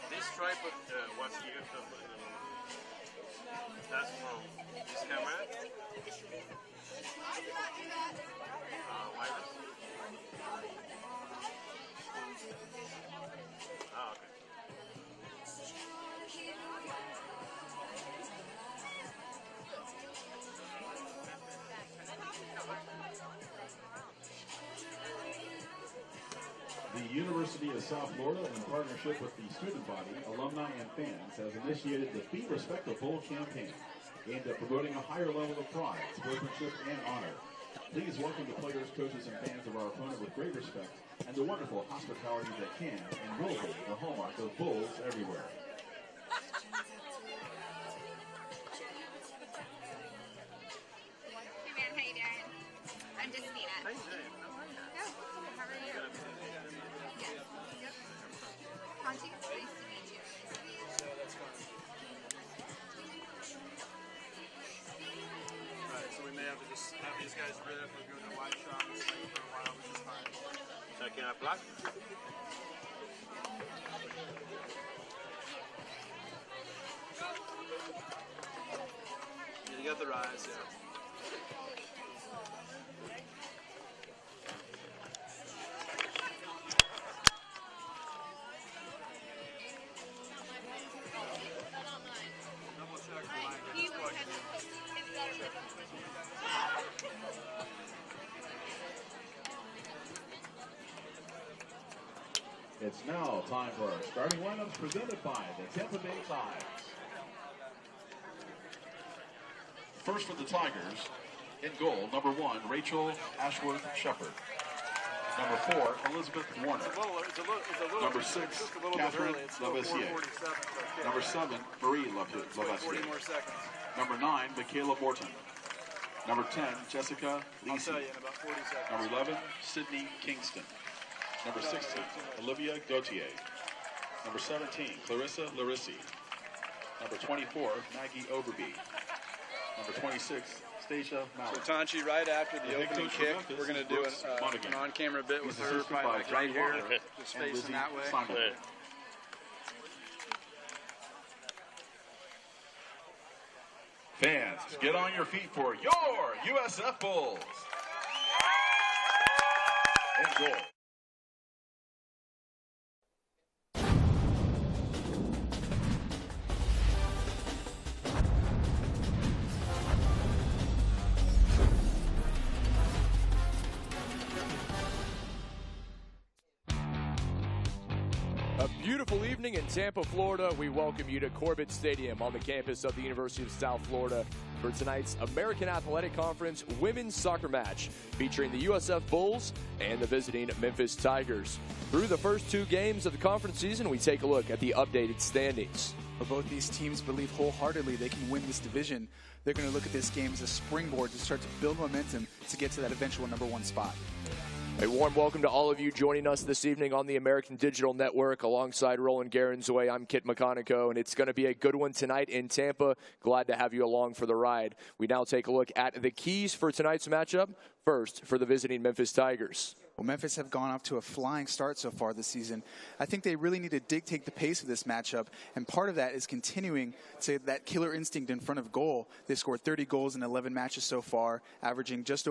This stripe of what's here from that's from this camera. Wireless. Ah, okay. The University of South Florida, in partnership with the student body, alumni, and fans, has initiated the Be Respectful campaign aimed at promoting a higher level of pride, sportsmanship, and honor. Please welcome the players, coaches, and fans of our opponent with great respect and the wonderful hospitality that can and will be the hallmark of Bulls everywhere. Hey man, how you doing? I'm just Nina. How you doing? Good. How are you? Yes. Yep. Conchi, nice to meet you. Alright, so we may have to just have these guys rip or go to wide shot and swing for a while, which is fine. Checking our block. You got the rise, yeah. Double check the line. Just plug it in. It's now time for our starting lineups presented by the Tampa Bay Tides. First for the Tigers, in goal, number 1, Rachel Ashworth Shepard. Number 4, Elizabeth Warner. It's a little Number 6, just a little Catherine bit early. It's Lavassier. 4:47, so okay. Number 7, Marie 40 Lavassier. more seconds. Number 9, Michaela Morton. Number 10, Jessica I'll Lisi. tell you in about 40 seconds. Number 11, Sydney Kingston. Number 16, Olivia Gautier. Number 17, Clarissa Larissi. Number 24, Maggie Overby. Number 26, Stacia Mallard. So Tanchi, right after the The head opening coach kick, for Memphis we're going to is do Brooks an Monaghan. on-camera bit with He's her, assisted probably by like John right here, Walker just and facing Lizzie that way. Simon. Fans, get on your feet for your USF Bulls. In goal. A beautiful evening in Tampa, Florida. We welcome you to Corbett Stadium on the campus of the University of South Florida for tonight's American Athletic Conference women's soccer match featuring the USF Bulls and the visiting Memphis Tigers. Through the first 2 games of the conference season, we take a look at the updated standings. Both these teams believe wholeheartedly they can win this division. They're going to look at this game as a springboard to start to build momentum to get to that eventual #1 spot. A warm welcome to all of you joining us this evening on the American Digital Network. Alongside Roland Garenzoy, I'm Kit McConico, and it's going to be a good one tonight in Tampa. Glad to have you along for the ride. We now take a look at the keys for tonight's matchup. First, for the visiting Memphis Tigers. Well, Memphis have gone off to a flying start so far this season. I think they really need to dictate the pace of this matchup, and part of that is continuing to that killer instinct in front of goal. They scored 30 goals in 11 matches so far, averaging just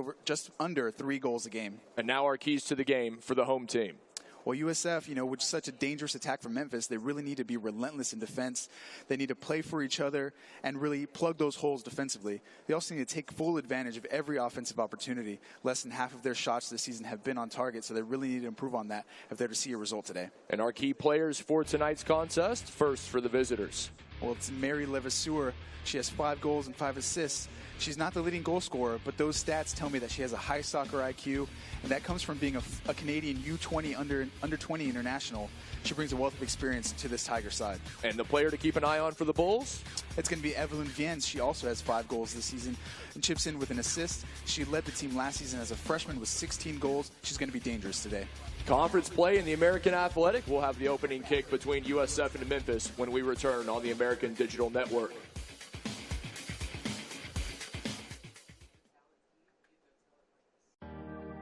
under 3 goals a game. And now our keys to the game for the home team. Well, USF, which is such a dangerous attack for Memphis, they really need to be relentless in defense. They need to play for each other and really plug those holes defensively. They also need to take full advantage of every offensive opportunity. Less than half of their shots this season have been on target, so they really need to improve on that if they're to see a result today. And our key players for tonight's contest, first for the visitors. Well, it's Mary Levasseur. She has 5 goals and 5 assists. She's not the leading goal scorer, but those stats tell me that she has a high soccer IQ, and that comes from being a Canadian U20 under 20 international. She brings a wealth of experience to this Tiger side. And the player to keep an eye on for the Bulls? It's going to be Evelyn Viens. She also has 5 goals this season and chips in with an assist. She led the team last season as a freshman with 16 goals. She's going to be dangerous today. Conference play in the American Athletic. We'll have the opening kick between USF and Memphis when we return on the American Digital Network.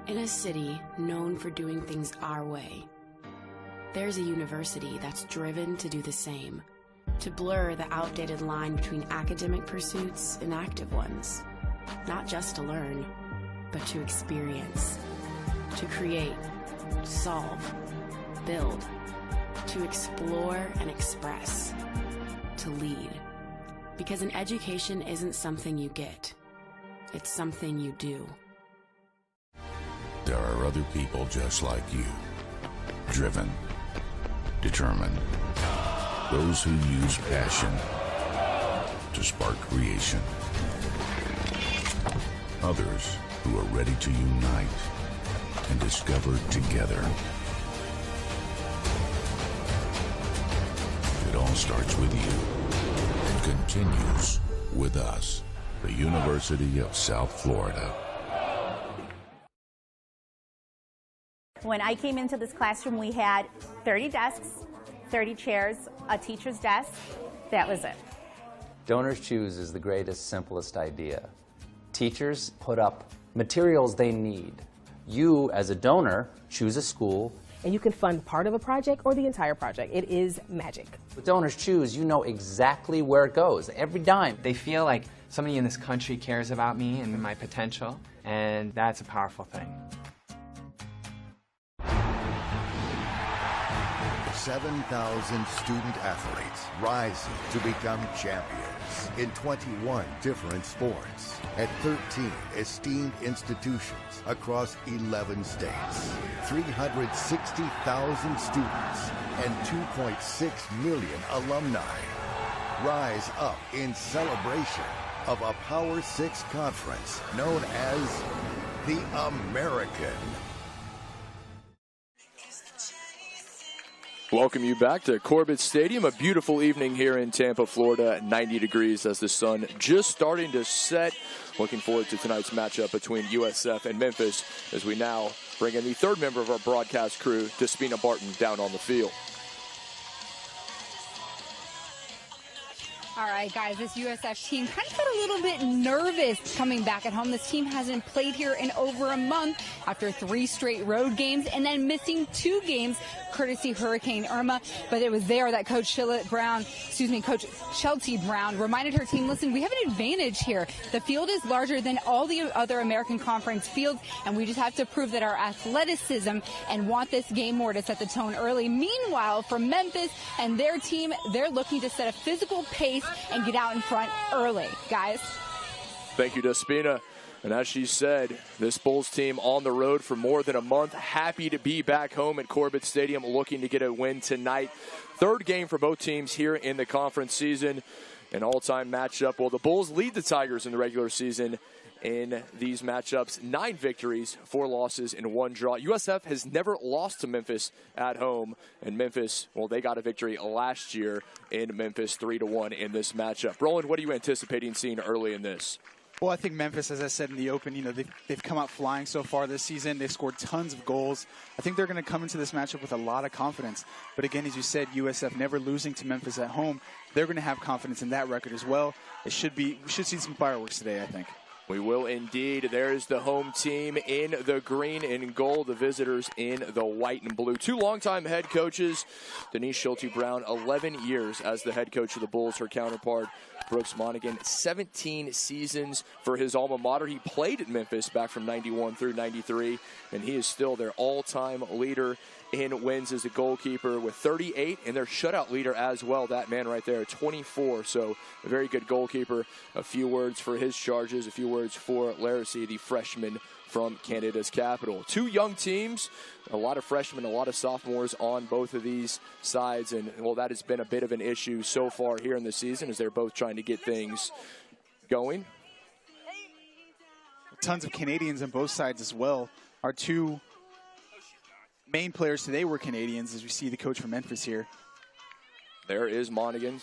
In a city known for doing things our way, there's a university that's driven to do the same, to blur the outdated line between academic pursuits and active ones, not just to learn, but to experience, to create, solve, build, to explore and express, to lead. Because an education isn't something you get, it's something you do. There are other people just like you, driven, determined, those who use passion to spark creation, others who are ready to unite and discover together. It all starts with you and continues with us, the University of South Florida. When I came into this classroom, we had 30 desks, 30 chairs, a teacher's desk. That was it. Donors Choose is the greatest, simplest idea. Teachers put up materials they need. You, as a donor, choose a school. And you can fund part of a project or the entire project. It is magic. With Donors Choose, you know exactly where it goes, every dime. They feel like somebody in this country cares about me and my potential, and that's a powerful thing. 7,000 student athletes rising to become champions in 21 different sports at 13 esteemed institutions across 11 states. 360,000 students and 2.6 million alumni rise up in celebration of a Power 6 conference known as the American. Welcome you back to Corbett Stadium. A beautiful evening here in Tampa, Florida. 90 degrees as the sun just starting to set. Looking forward to tonight's matchup between USF and Memphis as we now bring in the third member of our broadcast crew, Despina Barton, down on the field. All right, guys, this USF team kind of got a little bit nervous coming back at home. This team hasn't played here in over a month after 3 straight road games and then missing 2 games courtesy Hurricane Irma. But it was there that Coach Chelsea Brown reminded her team, listen, we have an advantage here. The field is larger than all the other American Conference fields, and we just have to prove that our athleticism and want this game more to set the tone early. Meanwhile, for Memphis and their team, they're looking to set a physical pace and get out in front early, guys. Thank you, Despina. And as she said, this Bulls team on the road for more than a month, happy to be back home at Corbett Stadium, looking to get a win tonight. Third game for both teams here in the conference season. An all-time matchup. Well, the Bulls lead the Tigers in the regular season in these matchups. 9 victories, 4 losses, and 1 draw. USF has never lost to Memphis at home. And Memphis, well, they got a victory last year in Memphis, 3-1 in this matchup. Roland, what are you anticipating seeing early in this? Well, I think Memphis, as I said in the open, they've come out flying so far this season. They've scored tons of goals. I think they're going to come into this matchup with a lot of confidence. But again, as you said, USF never losing to Memphis at home. They're going to have confidence in that record as well. We should see some fireworks today, I think. We will indeed. There's the home team in the green and gold, the visitors in the white and blue. Two longtime head coaches, Denise Schulte-Brown, 11 years as the head coach of the Bulls. Her counterpart, Brooks Monaghan, 17 seasons for his alma mater. He played at Memphis back from 91 through 93, and he is still their all-time leader in wins as a goalkeeper with 38, and their shutout leader as well. That man right there, 24. So a very good goalkeeper. A few words for his charges, a few words for Laracy, the freshman from Canada's capital. Two young teams, a lot of freshmen, a lot of sophomores on both of these sides, and well, that has been a bit of an issue so far here in the season as they're both trying to get things going. Tons of Canadians on both sides as well. Our two main players today were Canadians, as we see the coach from Memphis here. There is Monaghan,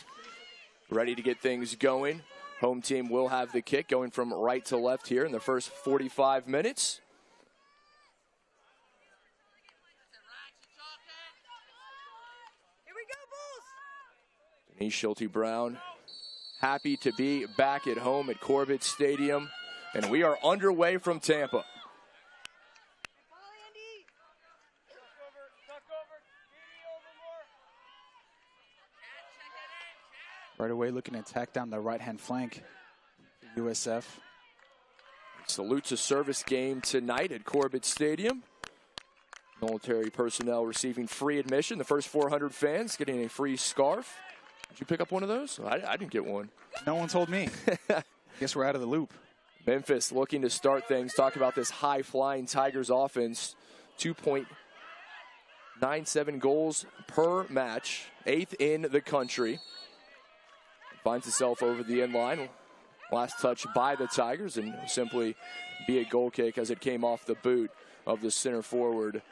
ready to get things going. Home team will have the kick, going from right to left here in the first 45 minutes. Here we go, Bulls! Denise Schulte-Brown, happy to be back at home at Corbett Stadium, and we are underway from Tampa. Right away looking to attack down the right-hand flank for USF. Salutes a service game tonight at Corbett Stadium. Military personnel receiving free admission. The first 400 fans getting a free scarf. Did you pick up one of those? I didn't get one. No one told me. Guess we're out of the loop. Memphis looking to start things. Talk about this high-flying Tigers offense. 2.97 goals per match. 8th in the country. Finds itself over the end line. Last touch by the Tigers, and simply be a goal kick as it came off the boot of the center forward,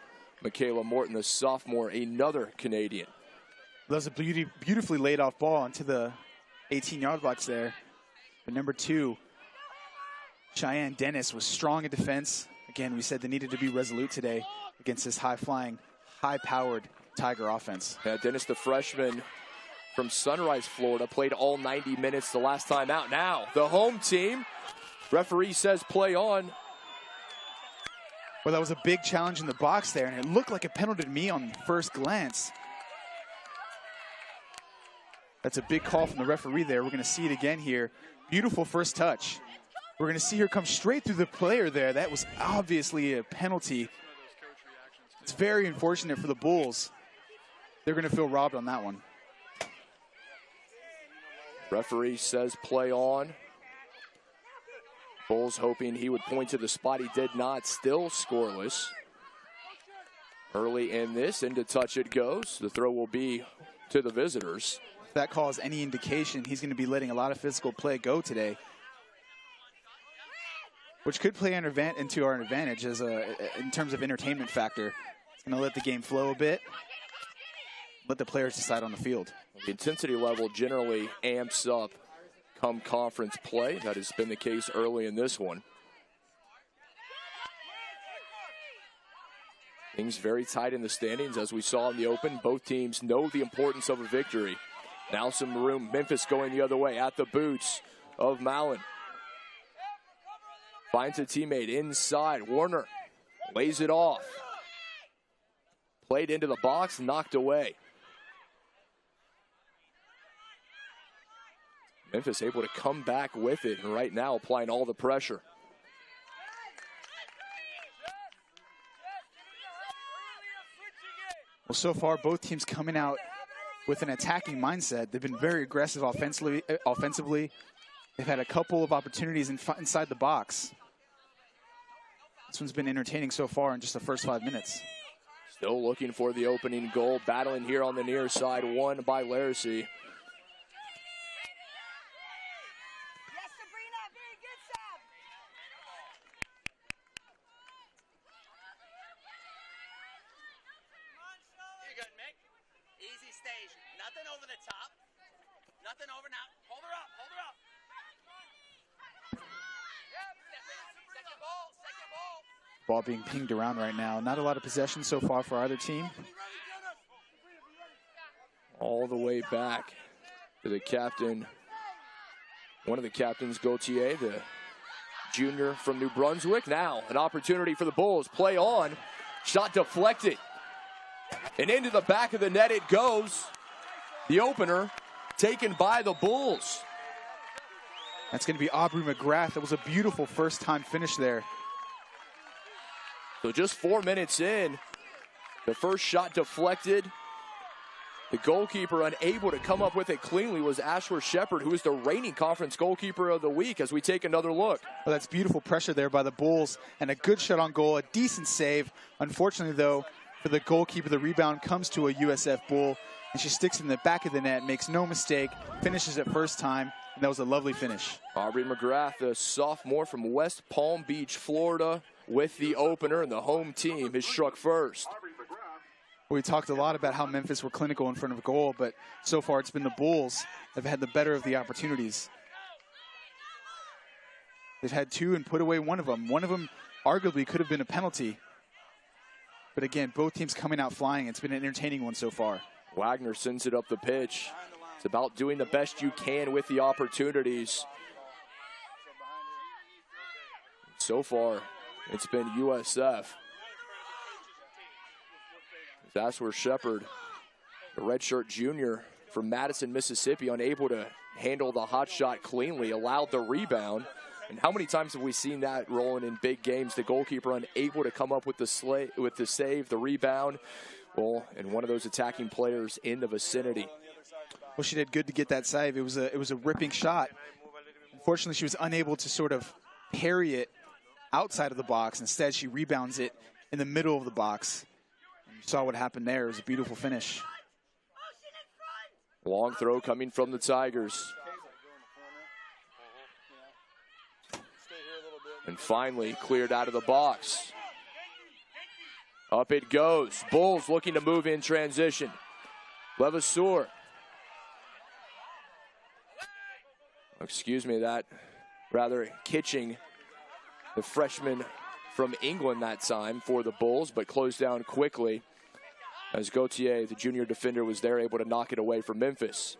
Michaela Morton, the sophomore, another Canadian. That was a beautifully laid off ball into the 18-yard box there. But number 2, Cheyenne Dennis, was strong in defense. Again, we said they needed to be resolute today against this high-flying, high-powered Tiger offense. Yeah, Dennis, the freshman from Sunrise, Florida, played all 90 minutes the last time out. Now, the home team, referee says play on. Well, that was a big challenge in the box there, and it looked like a penalty to me on first glance. That's a big call from the referee there. We're going to see it again here. Beautiful first touch. We're going to see her come straight through the player there. That was obviously a penalty. It's very unfortunate for the Bulls. They're going to feel robbed on that one. Referee says play on. Bulls hoping he would point to the spot. He did not. Still scoreless. Early in this, into touch it goes. The throw will be to the visitors. If that call is any indication, he's going to be letting a lot of physical play go today, which could play into our advantage as in terms of entertainment factor. It's going to let the game flow a bit. Let the players decide on the field. The intensity level generally amps up come conference play. That has been the case early in this one. Things very tight in the standings, as we saw in the open. Both teams know the importance of a victory. Now some room. Memphis going the other way at the boots of Mallon. Finds a teammate inside. Warner lays it off. Played into the box, knocked away. Memphis able to come back with it, and right now applying all the pressure. Well, so far, both teams coming out with an attacking mindset. They've been very aggressive offensively. They've had a couple of opportunities inside the box. This one's been entertaining so far in just the first 5 minutes. Still looking for the opening goal. Battling here on the near side, won by Laracy. Ball being pinged around right now. Not a lot of possession so far for either team. All the way back to the captain, one of the captains, Gauthier, the junior from New Brunswick. Now an opportunity for the Bulls. Play on. Shot deflected. And into the back of the net it goes. The opener taken by the Bulls. That's going to be Aubrey McGrath. That was a beautiful first-time finish there. So just 4 minutes in, the first shot deflected. The goalkeeper unable to come up with it cleanly was Ashworth Shepherd, who is the reigning conference goalkeeper of the week, as we take another look. Well, that's beautiful pressure there by the Bulls, and a good shot on goal, a decent save. Unfortunately, though, for the goalkeeper, the rebound comes to a USF Bull, and she sticks in the back of the net, makes no mistake, finishes it first time, and that was a lovely finish. Aubrey McGrath, a sophomore from West Palm Beach, Florida, with the opener, and the home team has struck first. We talked a lot about how Memphis were clinical in front of goal, but so far it's been the Bulls that have had the better of the opportunities. They've had two and put away one of them. One of them arguably could have been a penalty. But again, both teams coming out flying. It's been an entertaining one so far. Wagner sends it up the pitch. It's about doing the best you can with the opportunities. So far, it's been USF. Ashworth Shepherd, the redshirt junior from Madison, Mississippi, unable to handle the hot shot cleanly, allowed the rebound. And how many times have we seen that rolling in big games? The goalkeeper unable to come up with the save, the rebound. Well, and one of those attacking players in the vicinity. Well, she did good to get that save. It was a ripping shot. Unfortunately, she was unable to sort of parry it outside of the box. Instead, she rebounds it in the middle of the box. You saw what happened there. It was a beautiful finish. Long throw coming from the Tigers. And finally cleared out of the box. Up it goes. Bulls looking to move in transition. Levasseur. Excuse me, that rather Kitching, the freshman from England that time for the Bulls, but closed down quickly as Gauthier, the junior defender, was there, able to knock it away for Memphis.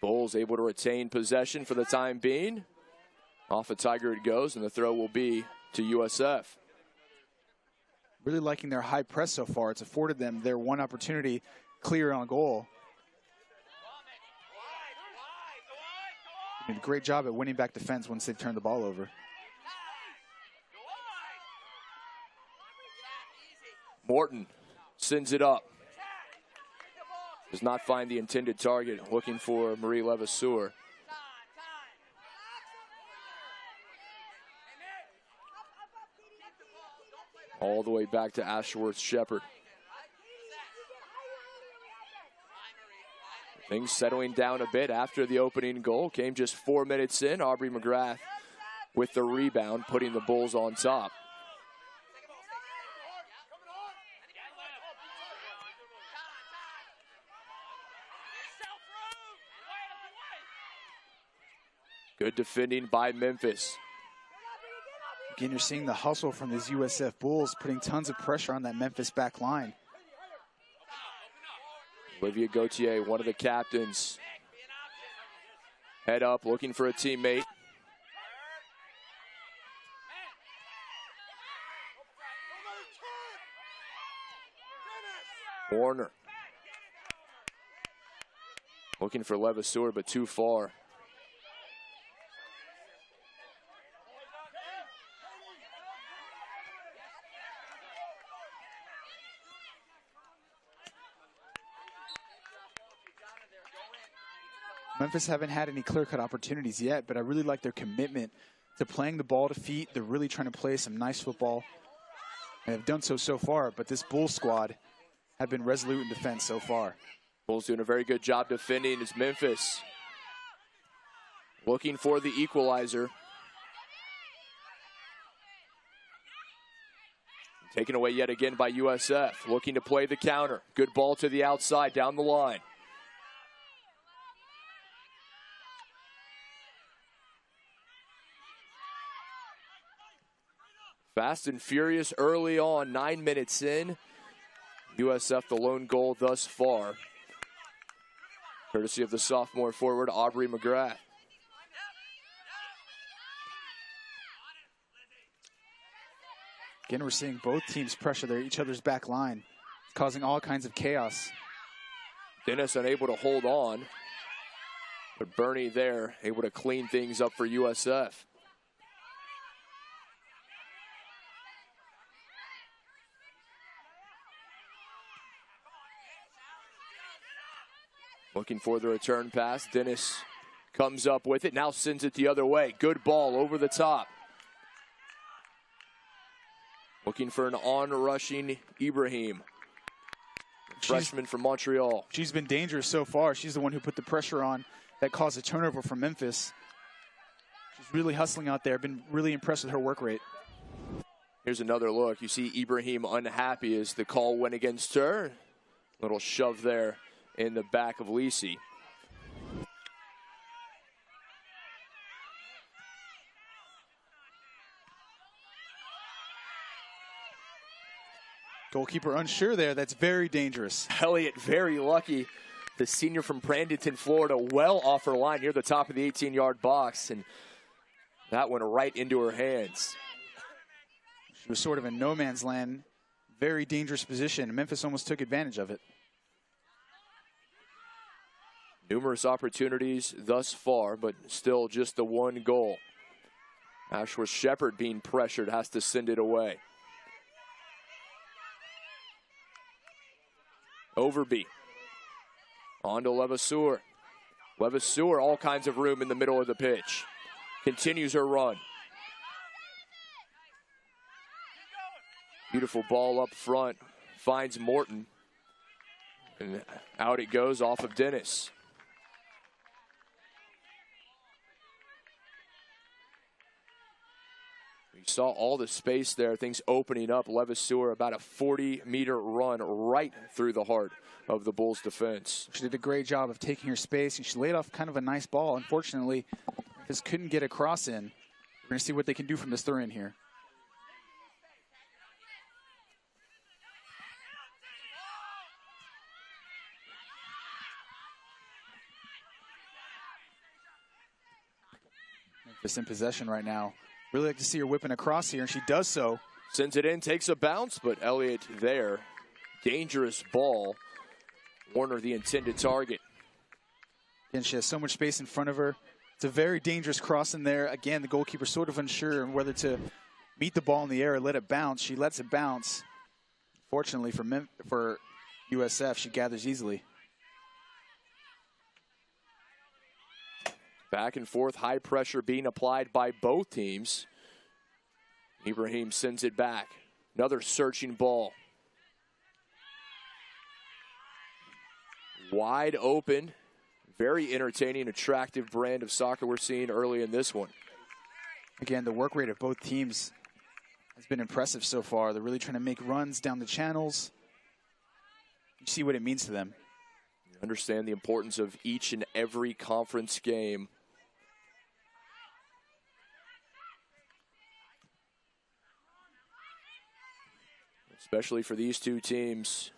Bulls able to retain possession for the time being. Off a Tiger it goes, and the throw will be to USF. Really liking their high press so far. It's afforded them their one opportunity, clear on goal. They did a great job at winning back defense once they've turned the ball over. Morton sends it up. Does not find the intended target, looking for Marie Levasseur. All the way back to Ashworth Shepherd. Things settling down a bit after the opening goal. Came just 4 minutes in. Aubrey McGrath with the rebound, putting the Bulls on top. Good defending by Memphis. Again, you're seeing the hustle from these USF Bulls, putting tons of pressure on that Memphis back line. Olivia Gauthier, one of the captains. Head up, looking for a teammate. Warner. Looking for Levasseur, but too far. Memphis haven't had any clear-cut opportunities yet, but I really like their commitment to playing the ball to feet. They're really trying to play some nice football, and have done so far, but this Bulls squad have been resolute in defense so far. Bulls doing a very good job defending as Memphis looking for the equalizer. Taken away yet again by USF, looking to play the counter. Good ball to the outside, down the line. Fast and furious early on, 9 minutes in. USF the lone goal thus far, courtesy of the sophomore forward, Aubrey McGrath. Again, we're seeing both teams pressure each other's back line, causing all kinds of chaos. Dennis unable to hold on, but Bernie there able to clean things up for USF. Looking for the return pass. Dennis comes up with it, now sends it the other way. Good ball over the top. Looking for an on-rushing Ibrahim, freshman from Montreal. She's been dangerous so far. She's the one who put the pressure on that caused a turnover for Memphis. She's really hustling out there. Been really impressed with her work rate. Here's another look. You see Ibrahim unhappy as the call went against her. Little shove there in the back of Lisi. Goalkeeper unsure there. That's very dangerous. Elliott very lucky. The senior from Bradenton, Florida, well off her line near the top of the 18-yard box, and that went right into her hands. She was sort of in no man's land. Very dangerous position. Memphis almost took advantage of it. Numerous opportunities thus far, but still just the one goal. Ashworth Shepherd being pressured has to send it away. Overby. On to Levasseur. Levasseur, all kinds of room in the middle of the pitch. Continues her run. Beautiful ball up front. Finds Morton. And out it goes off of Dennis. We saw all the space there, things opening up. Levasseur about a 40-meter run right through the heart of the Bulls' defense. She did a great job of taking her space, and she laid off kind of a nice ball. Unfortunately, just couldn't get a cross in. We're going to see what they can do from this throw-in here. Memphis in possession right now. Really like to see her whipping across here, and she does so. Sends it in, takes a bounce, but Elliott there. Dangerous ball. Warner the intended target. And she has so much space in front of her. It's a very dangerous cross in there. Again, the goalkeeper sort of unsure whether to meet the ball in the air or let it bounce. She lets it bounce. Fortunately for USF, she gathers easily. Back and forth, high pressure being applied by both teams. Ibrahim sends it back. Another searching ball. Wide open. Very entertaining, attractive brand of soccer we're seeing early in this one. Again, the work rate of both teams has been impressive so far. They're really trying to make runs down the channels. You see what it means to them. You understand the importance of each and every conference game. Especially for these two teams.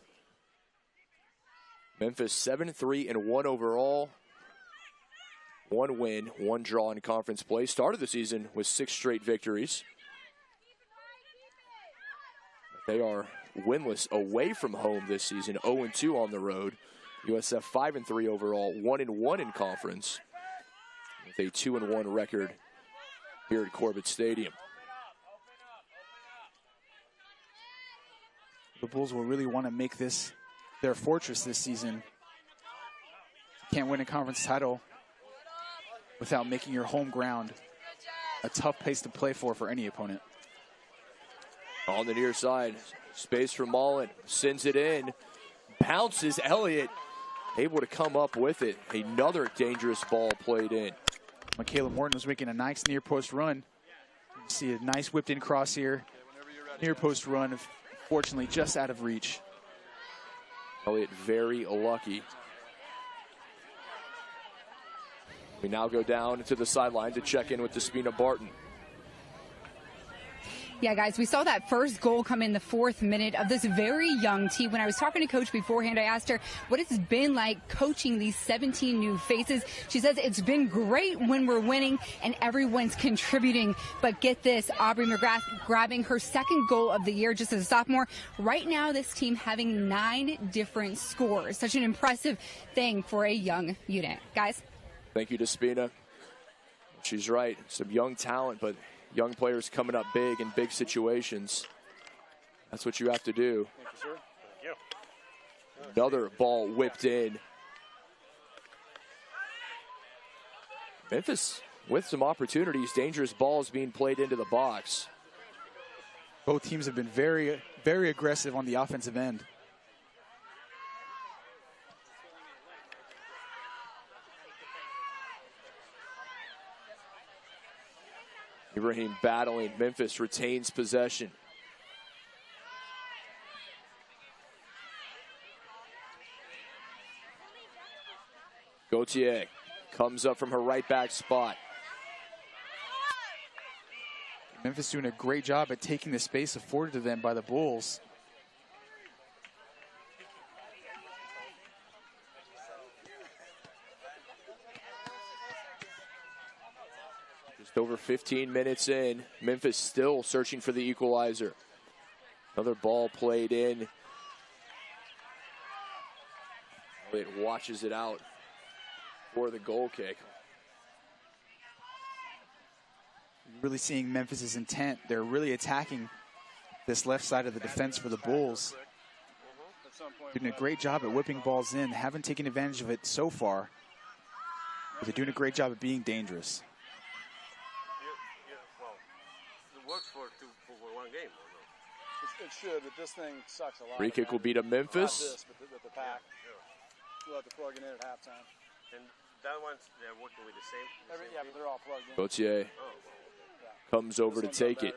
Memphis 7-3-1 overall. 1 win, 1 draw in conference play. Started the season with 6 straight victories. They are winless away from home this season, 0-2 on the road. USF 5-3 overall, 1-1 in conference, with a 2-1 record here at Corbett Stadium. The Bulls will really want to make this their fortress this season. Can't win a conference title without making your home ground a tough place to play for any opponent. On the near side, space for Mullen, sends it in, bounces Elliott, able to come up with it. Another dangerous ball played in. Michaela Morton was making a nice near post run. You see a nice whipped in cross here. Near post run, fortunately just out of reach. Elliott very lucky. We now go down to the sideline to check in with Despina Barton. Yeah, guys, we saw that first goal come in the 4th minute of this very young team. When I was talking to Coach beforehand, I asked her what it's been like coaching these 17 new faces. She says it's been great when we're winning and everyone's contributing. But get this, Aubrey McGrath grabbing her 2nd goal of the year just as a sophomore. Right now, this team having 9 different scores. Such an impressive thing for a young unit. Guys? Thank you, Despina. She's right. Some young talent, but young players coming up big in big situations. That's what you have to do. Thank you, sir. Thank you. Another ball whipped in. Memphis with some opportunities. Dangerous balls being played into the box. Both teams have been very, very aggressive on the offensive end. Ibrahim battling. Memphis retains possession. Gauthier comes up from her right back spot. Memphis doing a great job at taking the space afforded to them by the Bulls. Just over 15 minutes in, Memphis still searching for the equalizer. Another ball played in. It watches it out for the goal kick. Really seeing Memphis's intent. They're really attacking this left side of the defense for the Bulls. Doing a great job at whipping balls in. Haven't taken advantage of it so far, but they're doing a great job at being dangerous. Well, it works for one game. It should, but this thing sucks a lot. Free kick will be to Memphis. Not this, but the pack. We'll have to plug it in at halftime. And that one's, they're working with the same? Yeah, but they're all plugged in. Gauthier comes over to take it.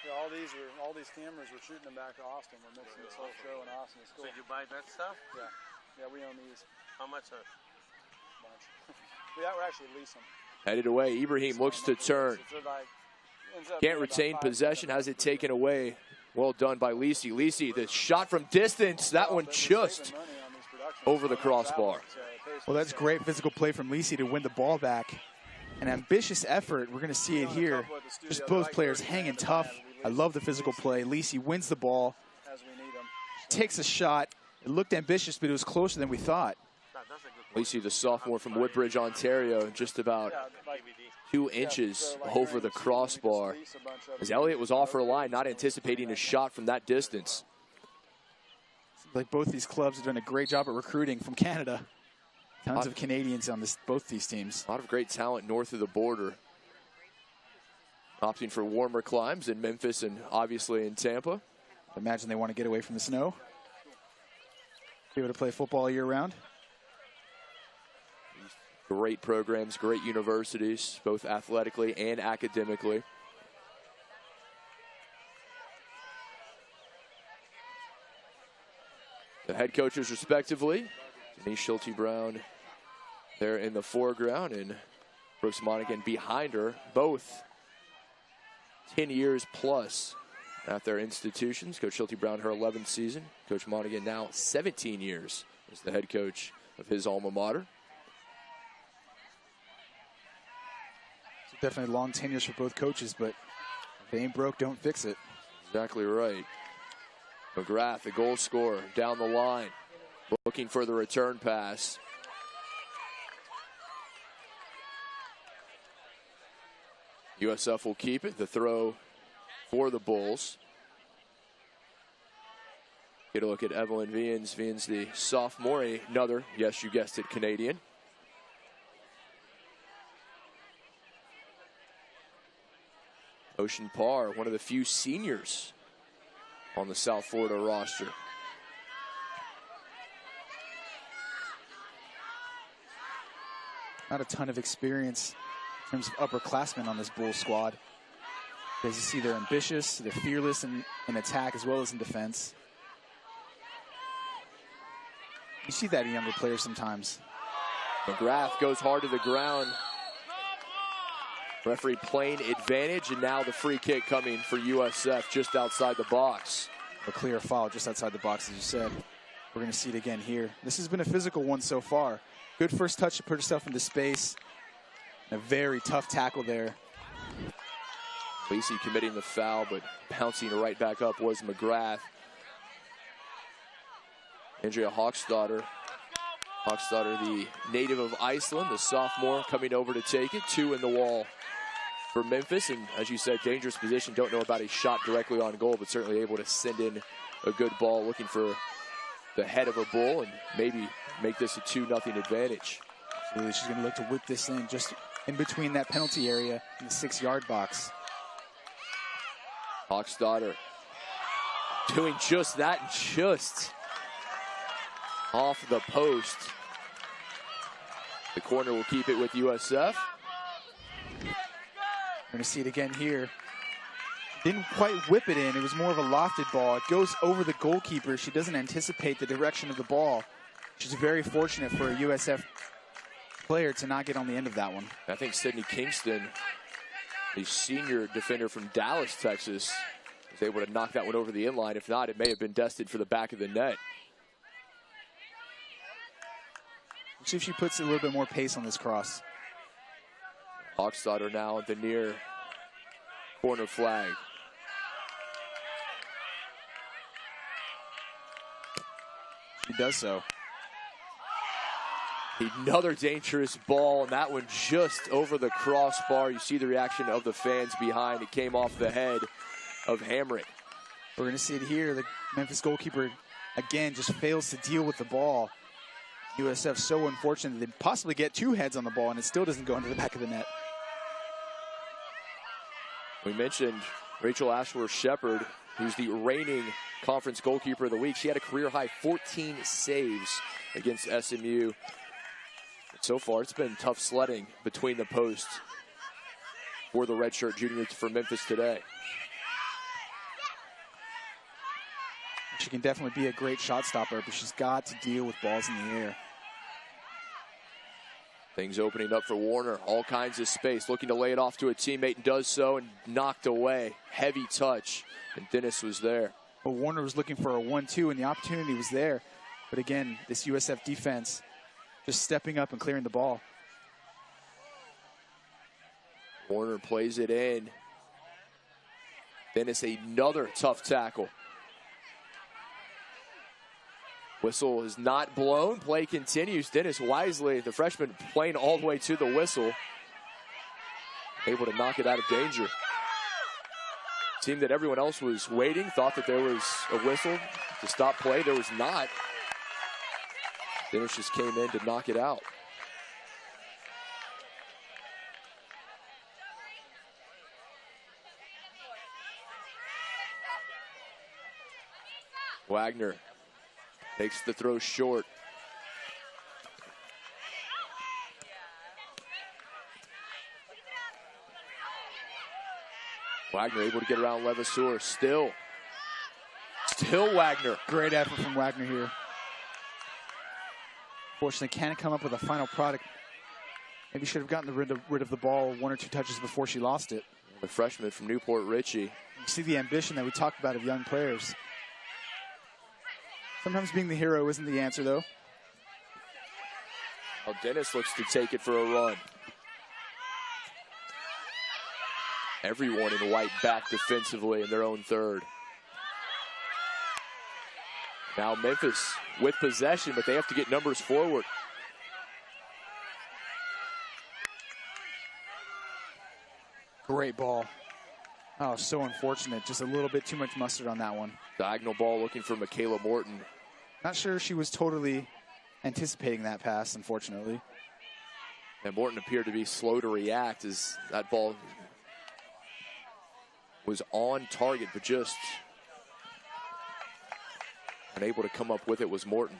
Yeah, all these cameras were shooting them back to Austin. We're mixing this whole show in Austin. It's cool. So you buy that stuff? Yeah. Yeah, we own these. How much? Bunch. we actually lease them. Headed away. Ibrahim looks to turn. Can't retain possession. Has it taken away. Well done by Lisi. Lisi, the shot from distance. That one just over the crossbar. Well, that's great physical play from Lisi to win the ball back. An ambitious effort. We're going to see it here. Just both players hanging tough. I love the physical play. Lisi wins the ball. Takes a shot. It looked ambitious, but it was closer than we thought. Lisi, the sophomore from Woodbridge, Ontario, just about 2 inches over the crossbar. As Elliott was off her line, not anticipating a shot from that distance. Seems like both these clubs have done a great job at recruiting from Canada. Tons of Canadians on both these teams. A lot of great talent north of the border. Opting for warmer climes in Memphis and obviously in Tampa. I imagine they want to get away from the snow. Be able to play football year round. Great programs, great universities, both athletically and academically. The head coaches respectively, Denise Schulte-Brown there in the foreground and Brooks Monaghan behind her, both 10 years plus at their institutions. Coach Schulte-Brown, her 11th season. Coach Monaghan now 17 years as the head coach of his alma mater. Definitely long tenures for both coaches, but if they ain't broke, don't fix it. Exactly right. McGrath, the goal scorer, down the line, looking for the return pass. USF will keep it. The throw for the Bulls. Get a look at Evelyn Viens. Viens, the sophomore, another, yes, you guessed it, Canadian. Ocean Parr, one of the few seniors on the South Florida roster. Not a ton of experience in terms of upperclassmen on this Bulls squad. As you see, they're ambitious, they're fearless in attack as well as in defense. You see that in younger players sometimes. McGrath goes hard to the ground. Referee playing advantage, and now the free kick coming for USF just outside the box. A clear foul just outside the box, as you said. We're going to see it again here. This has been a physical one so far. Good first touch to put herself into space. A very tough tackle there. Lacey committing the foul, but bouncing right back up was McGrath. Andrea Hawksdotter. Hawksdotter, the native of Iceland, the sophomore coming over to take it. 2 in the wall for Memphis, and as you said, dangerous position. Don't know about a shot directly on goal, but certainly able to send in a good ball, looking for the head of a bull and maybe make this a 2-0 advantage. Absolutely. She's going to look to whip this in just in between that penalty area in the 6-yard box. Hawksdotter doing just that, just off the post. The corner will keep it with USF. We're going to see it again here. Didn't quite whip it in. It was more of a lofted ball. It goes over the goalkeeper. She doesn't anticipate the direction of the ball. She's very fortunate for a USF player to not get on the end of that one. I think Sydney Kingston, the senior defender from Dallas, Texas, was able to knock that one over the inline. If not, it may have been destined for the back of the net. Let's see if she puts a little bit more pace on this cross. Hawksdotter now at the near corner flag. She does so. Another dangerous ball, and that one just over the crossbar. You see the reaction of the fans behind. It came off the head of Hamrick. We're going to see it here. The Memphis goalkeeper, again, just fails to deal with the ball. USF so unfortunate they possibly get 2 heads on the ball, and it still doesn't go into the back of the net. We mentioned Rachel Ashworth-Shepard, who's the reigning conference goalkeeper of the week. She had a career-high 14 saves against SMU. So far, it's been tough sledding between the posts for the redshirt junior for Memphis today. She can definitely be a great shot stopper, but she's got to deal with balls in the air. Things opening up for Warner. All kinds of space. Looking to lay it off to a teammate, and does so, and knocked away. Heavy touch, and Dennis was there. Well, Warner was looking for a 1-2, and the opportunity was there. But again, this USF defense just stepping up and clearing the ball. Warner plays it in. Dennis, another tough tackle. Whistle is not blown. Play continues. Dennis wisely, the freshman, playing all the way to the whistle. Able to knock it out of danger. Team that everyone else was waiting, thought that there was a whistle to stop play. There was not. Dennis just came in to knock it out. Wagner takes the throw short. Wagner able to get around Levasseur. Still Wagner. Great effort from Wagner here. Fortunately, can't come up with a final product. Maybe should have gotten rid of the ball 1 or 2 touches before she lost it. The freshman from Newport Richie. You see the ambition that we talked about of young players. Sometimes being the hero isn't the answer, though. Well, Dennis looks to take it for a run. Everyone in white back defensively in their own third. Now Memphis with possession, but they have to get numbers forward. Great ball. Oh, so unfortunate. Just a little bit too much mustard on that one. Diagonal ball looking for Michaela Morton. Not sure she was totally anticipating that pass, unfortunately. And Morton appeared to be slow to react as that ball was on target, but just unable to come up with it was Morton.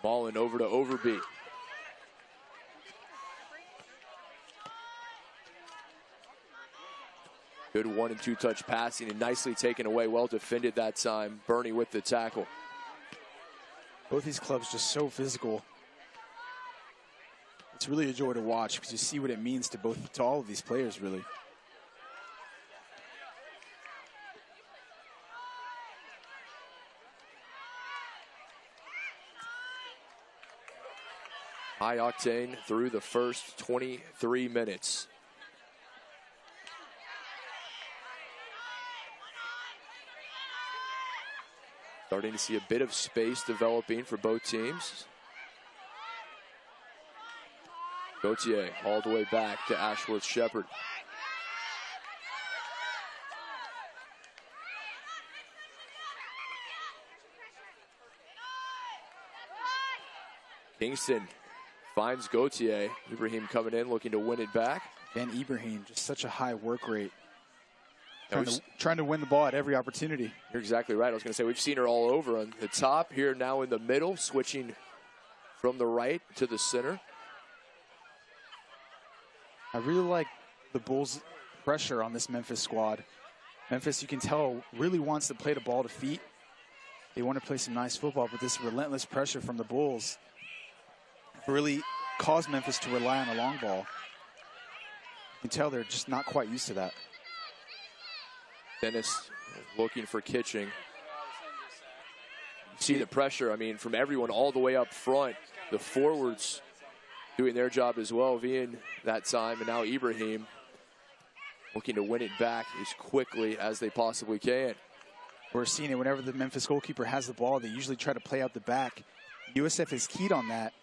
Ball in over to Overby. Good 1- and 2-touch passing and nicely taken away. Well defended that time. Bernie with the tackle. Both these clubs just so physical. It's really a joy to watch because you see what it means to all of these players, really. High octane through the first 23 minutes. Starting to see a bit of space developing for both teams. Gauthier all the way back to Ashworth Shepherd. Kingston finds Gauthier. Ibrahim coming in, looking to win it back. And Ibrahim, just such a high work rate. Trying to win the ball at every opportunity. You're exactly right. I was going to say, we've seen her all over on the top, here now in the middle, switching from the right to the center. I really like the Bulls' pressure on this Memphis squad. Memphis, you can tell, really wants to play the ball to feet. They want to play some nice football, but this relentless pressure from the Bulls really caused Memphis to rely on the long ball. You can tell they're just not quite used to that. Dennis looking for Kitching. See the pressure, I mean, from everyone all the way up front. The forwards doing their job as well, Vian that time, and now Ibrahim looking to win it back as quickly as they possibly can. We're seeing it whenever the Memphis goalkeeper has the ball, they usually try to play out the back. USF has keyed on that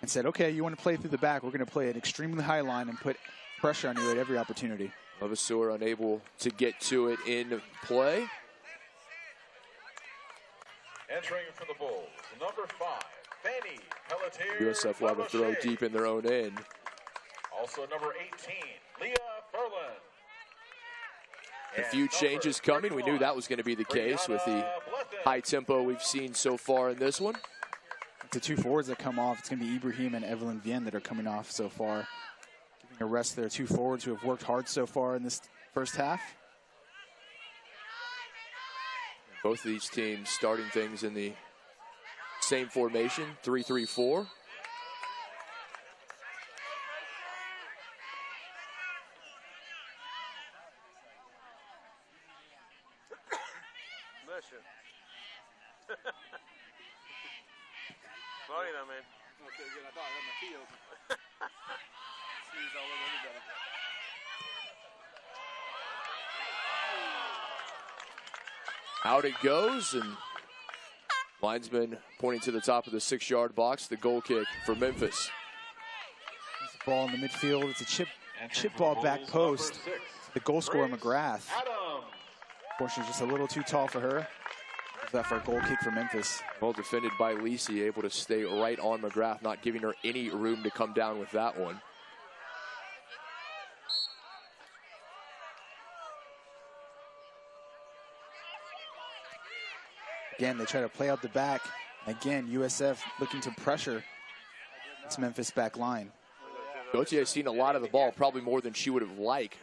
and said, okay, you want to play through the back, we're going to play an extremely high line and put pressure on you at every opportunity. Levasseur unable to get to it in play. Entering for the Bulls, number 5, Fanny Pelletier. USF will have a throw deep in their own end. Also number 18, Leah Furlan. A few changes coming. We knew that was going to be the case with the high tempo we've seen so far in this one. The two forwards that come off, it's going to be Ibrahim and Evelyn Vienne that are coming off so far. Giving a rest to their two forwards who have worked hard so far in this first half. Both of these teams starting things in the same formation, 3-3-4. Florida, man. Okay, good. I thought I had my key open. Sneeze all over everybody. Out it goes, and linesman pointing to the top of the 6-yard box, the goal kick for Memphis. There's the ball in the midfield. It's a chip ball back post. The goal scorer, McGrath. Unfortunately, just a little too tall for her. Is that for a goal kick for Memphis? Well defended by Lisi, able to stay right on McGrath, not giving her any room to come down with that one. Again, they try to play out the back. Again, USF looking to pressure this Memphis back line. Gauthier has seen a lot of the ball, probably more than she would have liked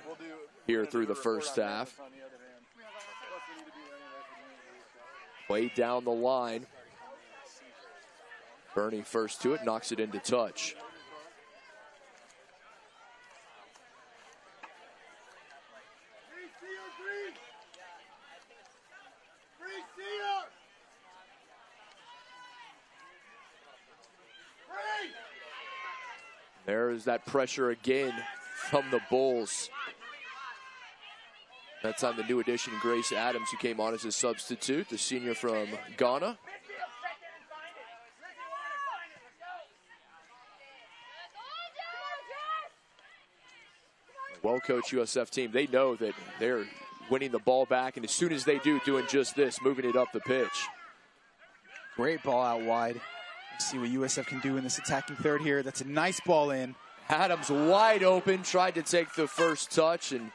here through the first half. Way down the line. Bernie first to it, knocks it into touch. There's that pressure again from the Bulls. That time the new addition, Grace Adams, who came on as a substitute, the senior from Ghana. Well-coached USF team, they know that they're winning the ball back, and as soon as they do, doing just this, moving it up the pitch. Great ball out wide. Let's see what USF can do in this attacking third here. That's a nice ball in. Adams wide open, tried to take the first touch and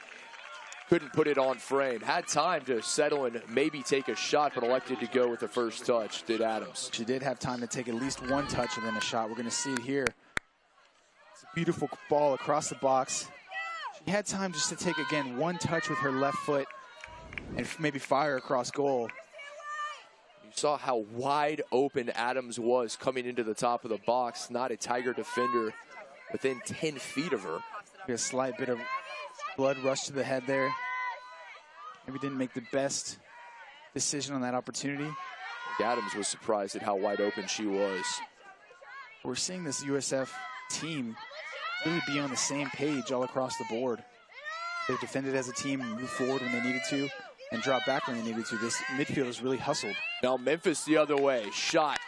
couldn't put it on frame. Had time to settle and maybe take a shot, but elected to go with the first touch, did Adams. She did have time to take at least one touch and then a shot. We're going to see it here. It's a beautiful ball across the box. She She had time just to take, again, one touch with her left foot and maybe fire across goal. You saw how wide open Adams was coming into the top of the box. Not a Tiger defender within 10 feet of her. A slight bit of blood rush to the head there. Maybe didn't make the best decision on that opportunity. Adams was surprised at how wide open she was. We're seeing this USF team really be on the same page all across the board. They've defended as a team, moved forward when they needed to, and dropped back when they needed to. This midfield has really hustled. Now Memphis the other way. Shot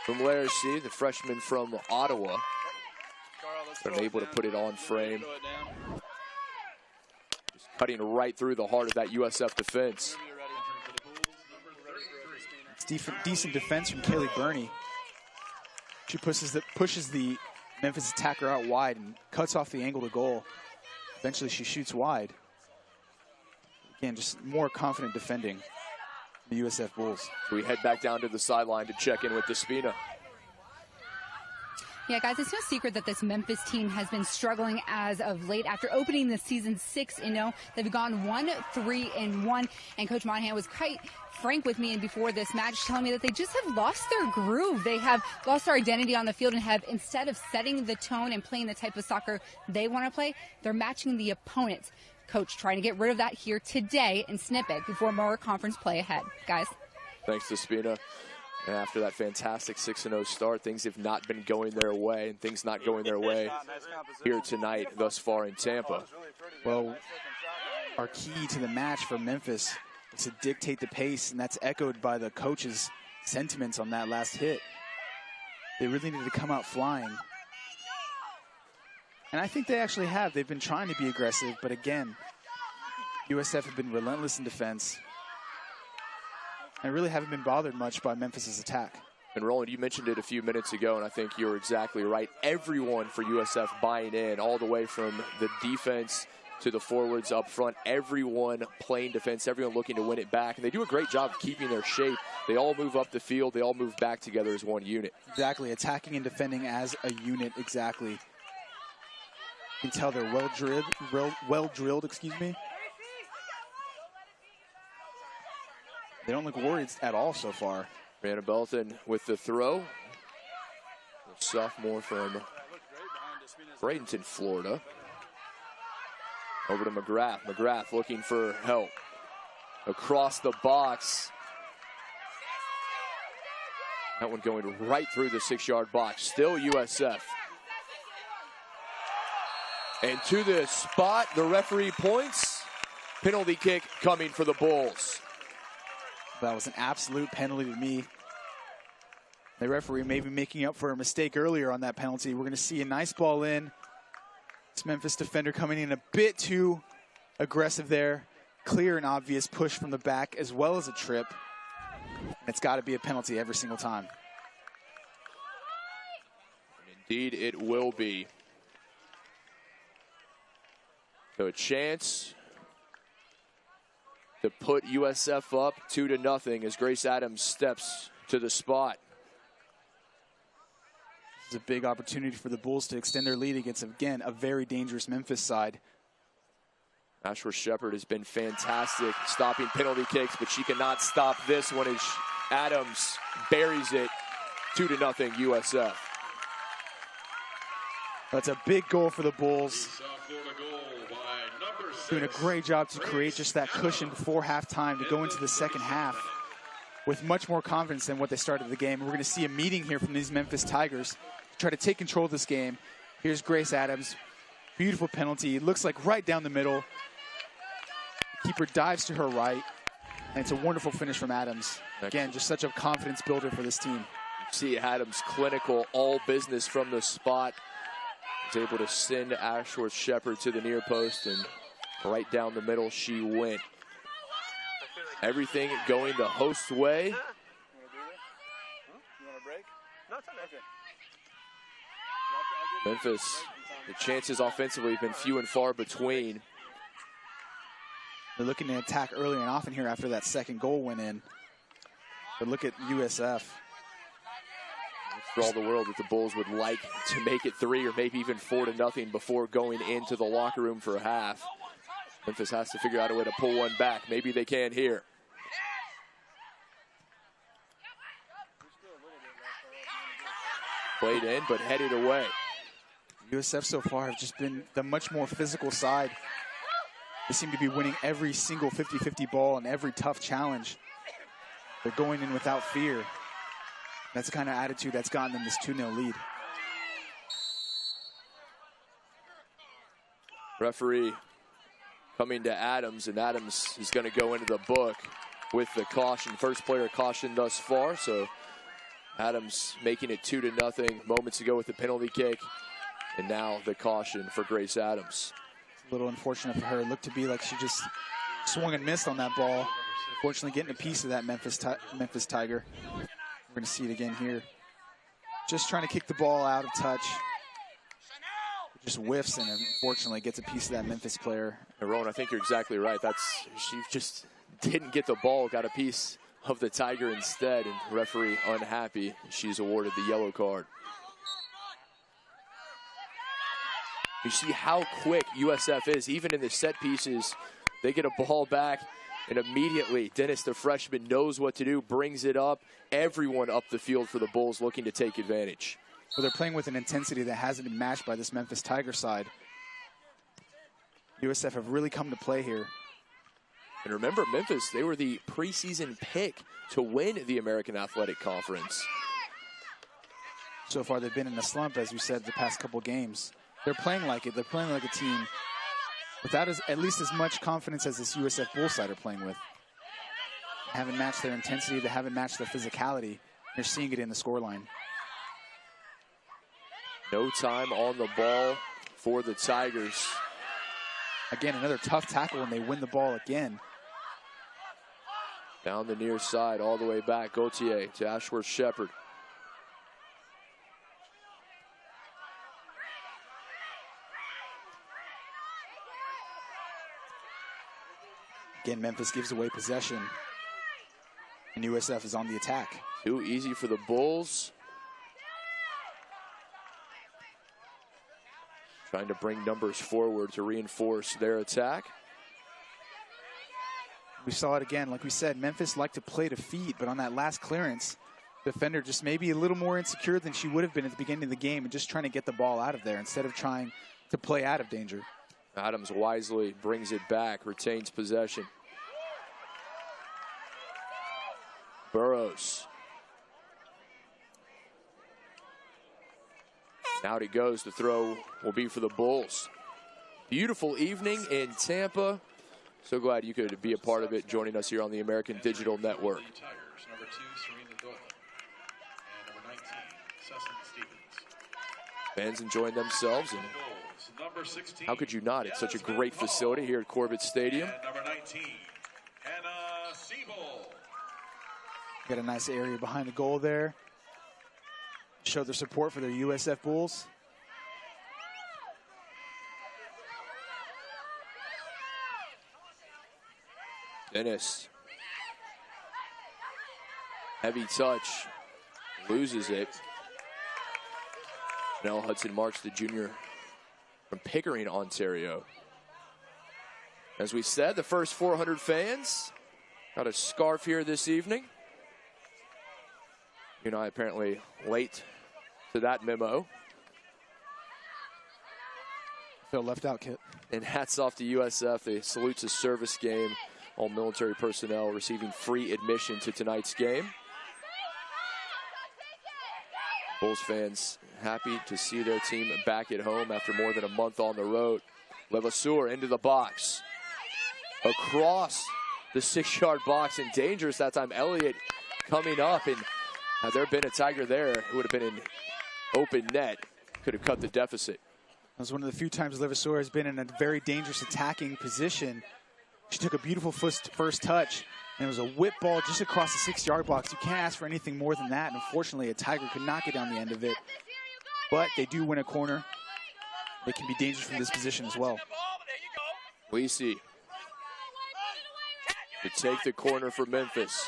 from Laracy, the freshman from Ottawa. Unable to put it on frame. Just cutting right through the heart of that USF defense. It's decent defense from Kaylee Burney. She pushes the Memphis attacker out wide and cuts off the angle to goal. Eventually she shoots wide. Again, just more confident defending the USF Bulls. We head back down to the sideline to check in with Despina. Yeah, guys, it's no secret that this Memphis team has been struggling as of late. After opening the season 6-0, they've gone 1-3-1. And Coach Monahan was quite frank with me and before this match, telling me that they just have lost their groove. They have lost their identity on the field and have, instead of setting the tone and playing the type of soccer they want to play, they're matching the opponents. Coach trying to get rid of that here today in Snippet before more conference play ahead. Guys. Thanks, Despina. And after that fantastic 6-0 start, things have not been going their way, and things not going their way here tonight thus far in Tampa. Well, our key to the match for Memphis is to dictate the pace, and that's echoed by the coach's sentiments on that last hit. They really needed to come out flying. And I think they actually have. They've been trying to be aggressive, but again, USF have been relentless in defense. And really haven't been bothered much by Memphis's attack. And Roland, you mentioned it a few minutes ago, and I think you're exactly right. Everyone for USF buying in, all the way from the defense to the forwards up front. Everyone playing defense, everyone looking to win it back. And they do a great job of keeping their shape. They all move up the field. They all move back together as one unit. Exactly, attacking and defending as a unit, exactly. You can tell they're well drilled, excuse me. They don't look worried at all so far. Brianna Belton with the throw. A sophomore from Bradenton, Florida. Over to McGrath. McGrath looking for help. Across the box. That one going right through the 6-yard box. Still USF. And to the spot, the referee points. Penalty kick coming for the Bulls. That was an absolute penalty to me. The referee may be making up for a mistake earlier on that penalty. We're going to see a nice ball in. This Memphis defender coming in a bit too aggressive there. Clear and obvious push from the back as well as a trip. It's got to be a penalty every single time. Indeed, it will be. So a chance to put USF up 2-0 as Grace Adams steps to the spot. This is a big opportunity for the Bulls to extend their lead against, again, a very dangerous Memphis side. Ashworth Shepherd has been fantastic stopping penalty kicks, but she cannot stop this one as Adams buries it. 2-0 USF. That's a big goal for the Bulls. Doing a great job to create just that cushion before halftime to go into the second half with much more confidence than what they started the game. We're going to see a meeting here from these Memphis Tigers to try to take control of this game. Here's Grace Adams. Beautiful penalty. It looks like right down the middle. The keeper dives to her right. And it's a wonderful finish from Adams. Again, just such a confidence builder for this team. You see Adams clinical, all business from the spot. Was able to send Ashworth Shepherd to the near post, and right down the middle she went. Everything going the host way. You want a break? No, it's okay. Memphis, the chances offensively have been few and far between. They're looking to attack early and often here after that second goal went in. But look at USF. For all the world that the Bulls would like to make it 3 or maybe even 4-0 before going into the locker room for a half. Memphis has to figure out a way to pull one back. Maybe they can here. Played in, but headed away. USF so far have just been the much more physical side. They seem to be winning every single 50-50 ball and every tough challenge. They're going in without fear. That's the kind of attitude that's gotten them this 2-0 lead. Referee coming to Adams, and Adams is going to go into the book with the caution. First player caution thus far, so Adams making it 2-0 moments ago with the penalty kick, and now the caution for Grace Adams. It's a little unfortunate for her. It looked to be like she just swung and missed on that ball. Unfortunately, getting a piece of that Memphis Tiger. We're going to see it again here. Just trying to kick the ball out of touch. Just whiffs and unfortunately gets a piece of that Memphis player. And Rowan, I think you're exactly right. She just didn't get the ball, got a piece of the Tiger instead, and referee unhappy. She's awarded the yellow card. You see how quick USF is, even in the set pieces. They get a ball back, and immediately Dennis, the freshman, knows what to do, brings it up. Everyone up the field for the Bulls looking to take advantage. Well, they're playing with an intensity that hasn't been matched by this Memphis Tiger side. USF have really come to play here. And remember, Memphis, they were the preseason pick to win the American Athletic Conference. So far, they've been in a slump, as we said, the past couple games. They're playing like it. They're playing like a team without at least as much confidence as this USF Bulls side are playing with. They haven't matched their intensity. They haven't matched their physicality. You're seeing it in the scoreline. No time on the ball for the Tigers. Again, another tough tackle, and they win the ball again. Down the near side, all the way back. Gauthier to Ashworth Shepherd. Again, Memphis gives away possession, and USF is on the attack. Too easy for the Bulls. Trying to bring numbers forward to reinforce their attack. We saw it again. Like we said, Memphis liked to play to feet, but on that last clearance, the defender just maybe a little more insecure than she would have been at the beginning of the game and just trying to get the ball out of there instead of trying to play out of danger. Adams wisely brings it back, retains possession. Burrows. Out he goes. The throw will be for the Bulls. Beautiful evening in Tampa. So glad you could be a part of it, joining us here on the American Digital Network. Number 2, Serena Dolan. And number 19, Cecily Stevens. Fans enjoying themselves, and how could you not? It's such a great facility here at Corbett Stadium. And number 19, Hannah Siebel. Got a nice area behind the goal there. Show their support for their USF Bulls. Dennis. Heavy touch. Loses it. Chanel Hudson-Marks, the junior from Pickering, Ontario. As we said, the first 400 fans got a scarf here this evening. You know, apparently late to that memo. Feel left out, Kit. And hats off to USF. They salute a service game. All military personnel receiving free admission to tonight's game. Bulls fans happy to see their team back at home after more than a month on the road. Levasseur into the box. Across the 6-yard box, and dangerous that time. Elliott coming up, and had there been a Tiger there, it would have been an open net. Could have cut the deficit. That was one of the few times Levasseur has been in a very dangerous attacking position. She took a beautiful first touch, and it was a whip ball just across the 6-yard box. You can't ask for anything more than that. And unfortunately, a Tiger could not get down the end of it. But they do win a corner. They can be dangerous from this position as well. Lisi to take the corner for Memphis.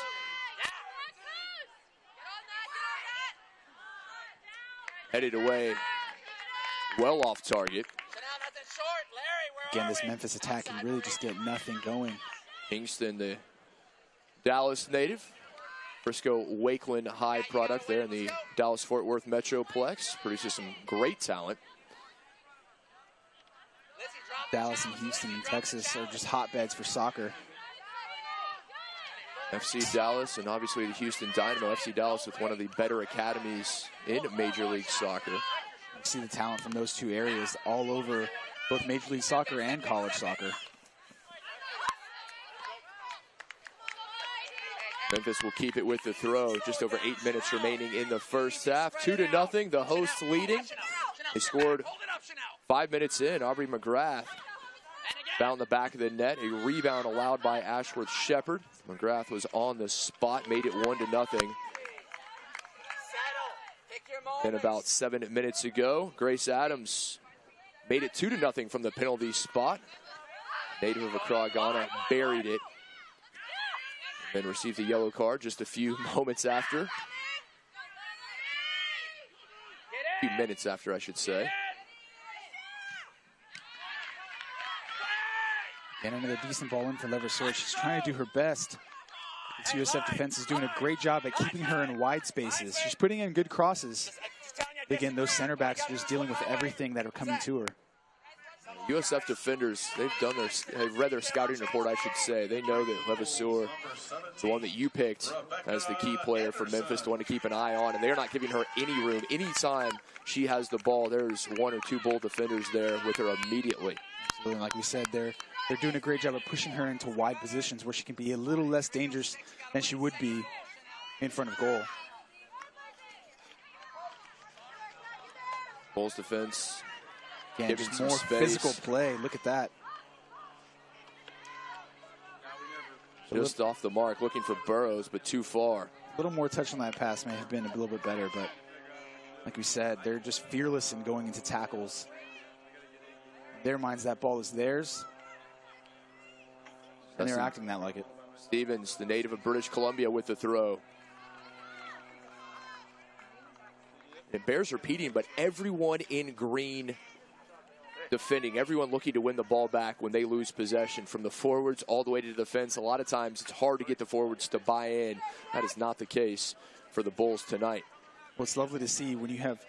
Headed away, well off target. Again, this Memphis attack can really just get nothing going. Kingston, the Dallas native. Frisco Wakeland High product there in the Dallas-Fort Worth Metroplex. Produces some great talent. Dallas and Houston and Texas are just hotbeds for soccer. FC Dallas and obviously the Houston Dynamo. FC Dallas with one of the better academies in Major League Soccer. You see the talent from those two areas all over both Major League Soccer and college soccer. Memphis will keep it with the throw. Just over 8 minutes remaining in the first half. 2-0, the hosts leading. They scored 5 minutes in. Aubrey McGrath found the back of the net. A rebound allowed by Ashworth Shepherd. McGrath was on the spot, made it 1-0. Then about 7 minutes ago, Grace Adams made it 2-0 from the penalty spot. Native of Accra, Ghana, buried it. Then received a yellow card just a few moments after. A few minutes after, I should say. And another decent ball in for Leverseur. She's trying to do her best. This USF defense is doing a great job at keeping her in wide spaces. She's putting in good crosses. Again, those center backs are just dealing with everything that are coming to her. USF defenders, they've read their scouting report, I should say. They know that Leverseur, the one that you picked as the key player for Memphis, the one to keep an eye on, and they're not giving her any room. Anytime she has the ball, there's one or two bold defenders there with her immediately. Absolutely. Like we said, they're doing a great job of pushing her into wide positions where she can be a little less dangerous than she would be in front of goal. Bulls defense. Yeah, just more physical play. Look at that. Just off the mark, looking for Burrows, but too far. A little more touch on that pass may have been a little bit better, but like we said, they're just fearless in going into tackles. In their minds, that ball is theirs, and they're acting that like it. Stevens, the native of British Columbia, with the throw. It bears repeating, but everyone in green defending, everyone looking to win the ball back when they lose possession, from the forwards all the way to the defense. A lot of times it's hard to get the forwards to buy in. That is not the case for the Bulls tonight. Well, it's lovely to see when you have,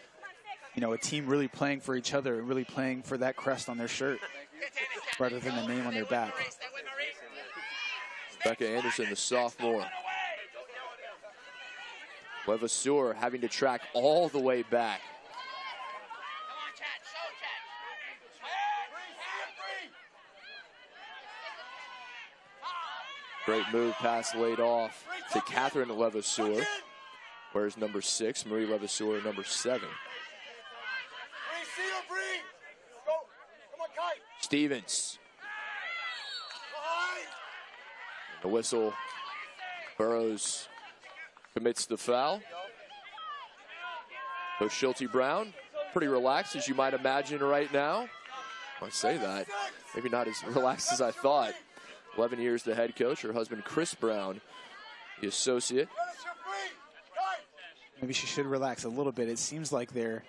a team really playing for each other and really playing for that crest on their shirt rather than the name on their back. Rebecca Anderson, the sophomore. Leverseur having to track all the way back. Great move, pass laid off to Catherine Leverseur. Where's number 6, Marie Leverseur, number 7. Stevens. The whistle. Burrows commits the foul. Coach Schulte Brown, pretty relaxed as you might imagine right now. I say that, maybe not as relaxed as I thought. 11 years the head coach. Her husband, Chris Brown, the associate. Maybe she should relax a little bit. It seems like they're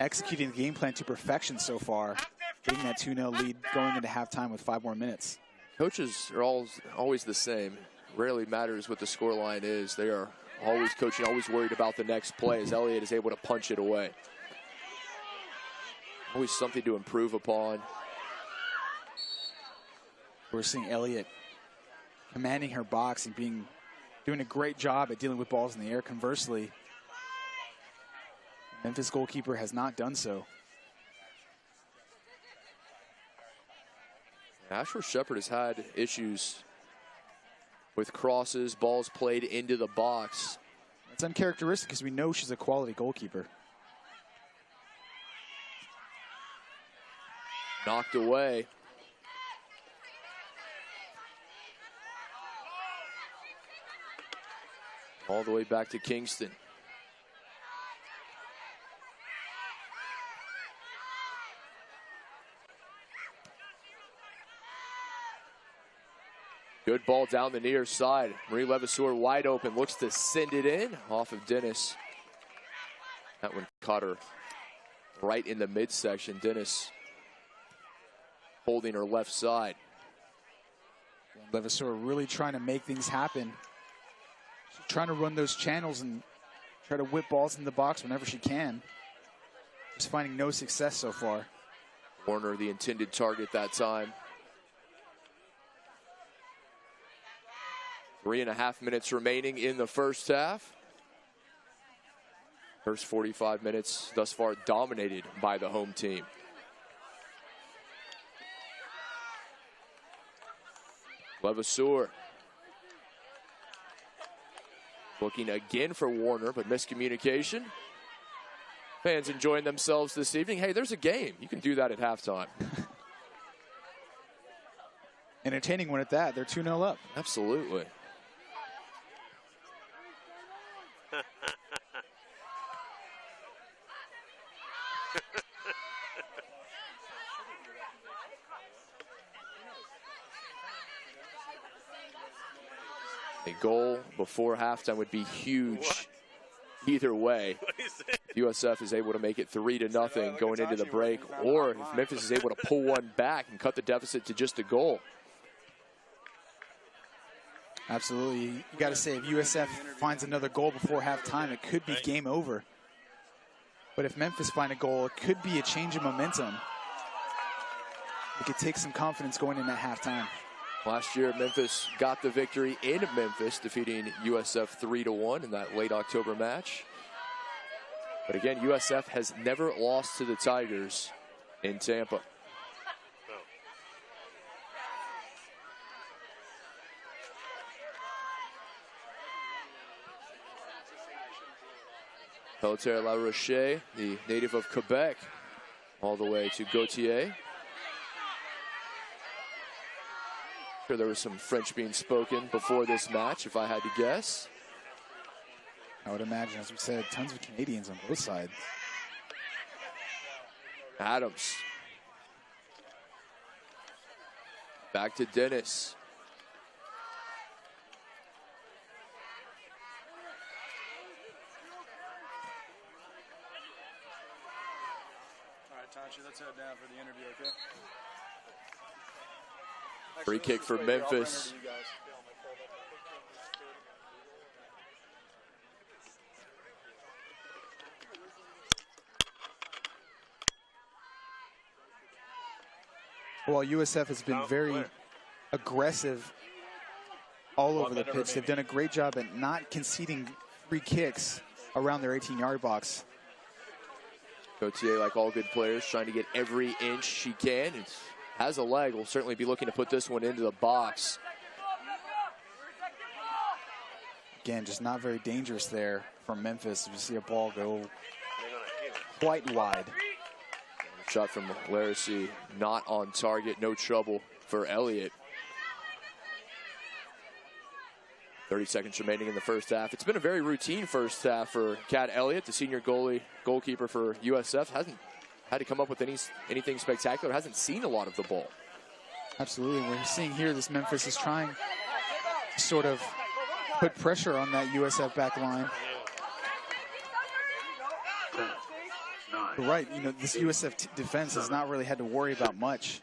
executing the game plan to perfection so far, getting that 2-0 lead going into halftime with 5 more minutes. Coaches are always the same. Rarely matters what the scoreline is. They are always coaching, always worried about the next play as Elliott is able to punch it away. Always something to improve upon. We're seeing Elliott commanding her box and doing a great job at dealing with balls in the air. Conversely, Memphis goalkeeper has not done so. Ashworth Shepherd has had issues with crosses, balls played into the box. It's uncharacteristic because we know she's a quality goalkeeper. Knocked away. All the way back to Kingston. Good ball down the near side. Marie Leverseur wide open, looks to send it in off of Dennis That one caught her right in the midsection. Dennis holding her left side. Levasseur really trying to make things happen. She's trying to run those channels and try to whip balls in the box whenever she can. Just finding no success so far. Warner, the intended target that time. 3.5 minutes remaining in the first half. First 45 minutes thus far dominated by the home team. Levasseur looking again for Warner, but miscommunication. Fans enjoying themselves this evening. Hey, there's a game. You can do that at halftime. Entertaining one at that. They're 2-0 up. Absolutely. A goal before halftime would be huge either way. USF is able to make it 3-0 going into the break, or if Memphis is able to pull one back and cut the deficit to just a goal. Absolutely. You got to say, if USF finds another goal before halftime, it could be game over. But if Memphis find a goal, it could be a change of momentum. It could take some confidence going into halftime. Last year, Memphis got the victory in Memphis, defeating USF 3-1 in that late October match. But again, USF has never lost to the Tigers in Tampa. Peltier La Roche, the native of Quebec, all the way to Gautier. Sure, there was some French being spoken before this match, if I had to guess. I would imagine, as we said, tons of Canadians on both sides. Adams. Back to Dennis. All right, Tanchi, let's head down for the interview, okay? Free kick for Memphis. Well, USF has been very aggressive all over the pitch. They've done a great job at not conceding free kicks around their 18-yard box. Gautier, like all good players, trying to get every inch she can. Has a leg, will certainly be looking to put this one into the box. Again, just not very dangerous there from Memphis. You see a ball go quite wide. Shot from Laracy, not on target, no trouble for Elliott. 30 seconds remaining in the first half. It's been a very routine first half for Kat Elliott, the senior goalkeeper for USF. Hasn't had to come up with anything spectacular. Hasn't seen a lot of the ball. Absolutely. We're seeing here this Memphis is trying to sort of put pressure on that USF back line. Right, you know, this USF defense has not really had to worry about much.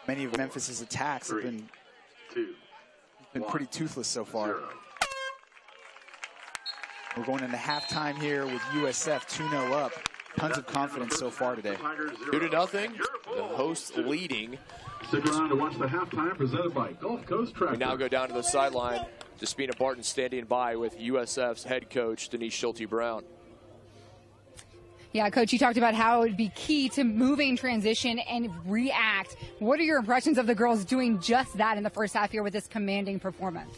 Many of Memphis's attacks have been pretty toothless so far. We're going into halftime here with USF 2-0 up. Tons of confidence so far today. 2-0. The host leading. Stick around to watch the halftime presented by Gulf Coast Tractor. We now go down to the sideline. Despina Barton standing by with USF's head coach, Denise Schulte-Brown. Yeah, Coach, you talked about how it would be key to moving transition and react. What are your impressions of the girls doing just that in the first half here with this commanding performance?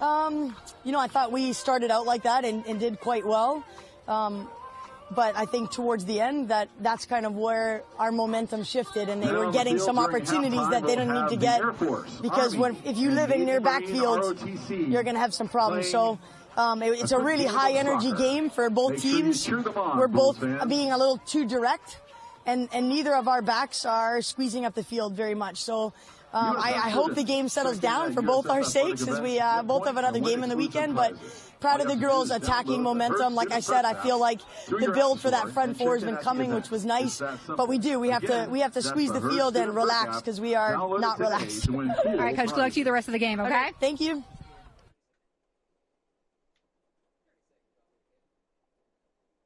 You know, I thought we started out like that and did quite well. But I think towards the end, that's kind of where our momentum shifted, and they were getting some opportunities that they don't need to get, because if you live in their backfield, you're going to have some problems. So it's a really high energy game for both teams. We're both being a little too direct, and neither of our backs are squeezing up the field very much. So I hope the game settles down for both our sakes as we both have another game in the weekend, but proud of the girls' attacking momentum. Like I said, I feel like the build for that front four has been coming, which was nice, but we have to squeeze the field and relax because we are not relaxed. All right, Coach, good luck to you the rest of the game, okay? Thank you.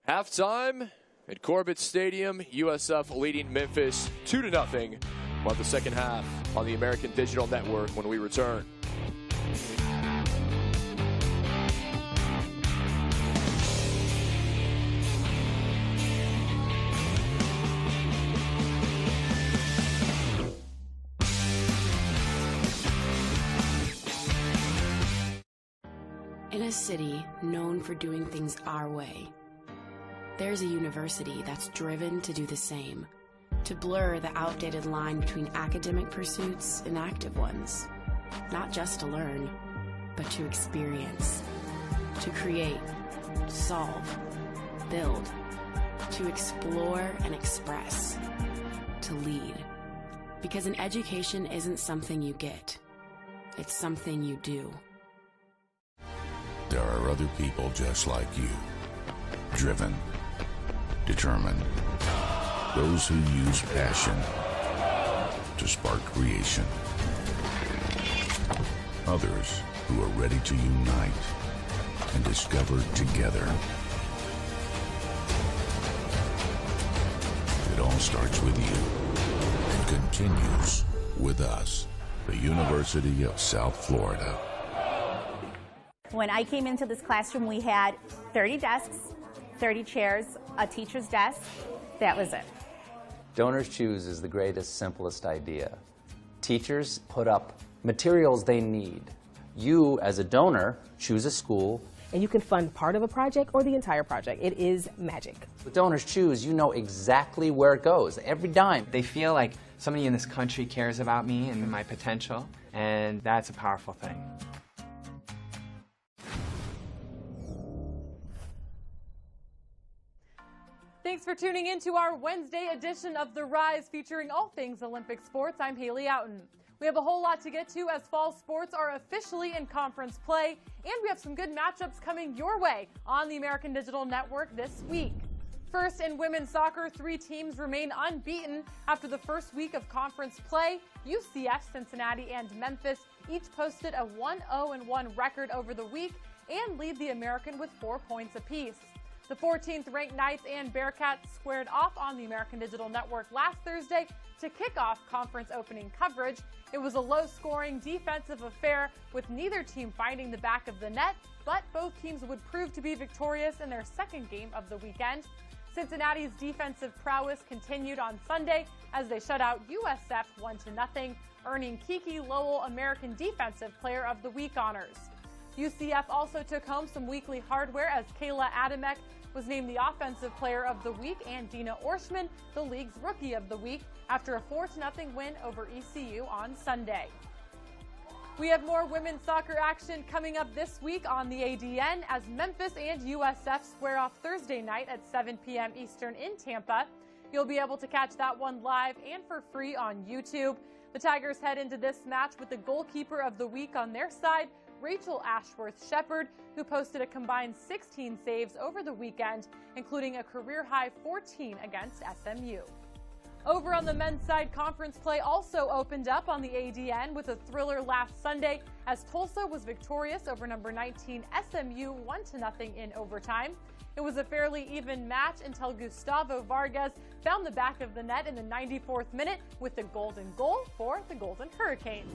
Halftime at Corbett Stadium, USF leading Memphis 2-0. About the second half on the American Digital Network when we return. In a city known for doing things our way, there's a university that's driven to do the same, to blur the outdated line between academic pursuits and active ones. Not just to learn, but to experience, to create, solve, build, to explore and express, to lead. Because an education isn't something you get, it's something you do. There are other people just like you, driven, determined, those who use passion to spark creation, others who are ready to unite and discover together. It all starts with you and continues with us, the University of South Florida. When I came into this classroom, we had 30 desks, 30 chairs, a teacher's desk. That was it. Donors Choose is the greatest, simplest idea. Teachers put up materials they need. You, as a donor, choose a school. And you can fund part of a project or the entire project. It is magic. With Donors Choose, you know exactly where it goes, every dime. They feel like somebody in this country cares about me and my potential, and that's a powerful thing. Thanks for tuning in to our Wednesday edition of The Rise, featuring all things Olympic sports. I'm Haley Outen. We have a whole lot to get to as fall sports are officially in conference play, and we have some good matchups coming your way on the American Digital Network this week. First, in women's soccer, 3 teams remain unbeaten after the first week of conference play. UCF, Cincinnati, and Memphis each posted a 1-0-1 record over the week and lead the American with 4 points apiece. The 14th ranked Knights and Bearcats squared off on the American Digital Network last Thursday to kick off conference opening coverage. It was a low-scoring defensive affair with neither team finding the back of the net, but both teams would prove to be victorious in their second game of the weekend. Cincinnati's defensive prowess continued on Sunday as they shut out USF 1-0, earning Kiki Lowell American Defensive Player of the Week honors. UCF also took home some weekly hardware as Kayla Adamek was named the Offensive Player of the Week and Dina Orshman the league's Rookie of the Week after a 4-0 win over ECU on Sunday. We have more women's soccer action coming up this week on the ADN as Memphis and USF square off Thursday night at 7 p.m. Eastern in Tampa. You'll be able to catch that one live and for free on YouTube. The Tigers head into this match with the goalkeeper of the week on their side, Rachel Ashworth Shepard, who posted a combined 16 saves over the weekend, including a career-high 14 against SMU. Over on the men's side, conference play also opened up on the ADN with a thriller last Sunday as Tulsa was victorious over number 19 SMU 1-0 in overtime. It was a fairly even match until Gustavo Vargas found the back of the net in the 94th minute with the golden goal for the Golden Hurricanes.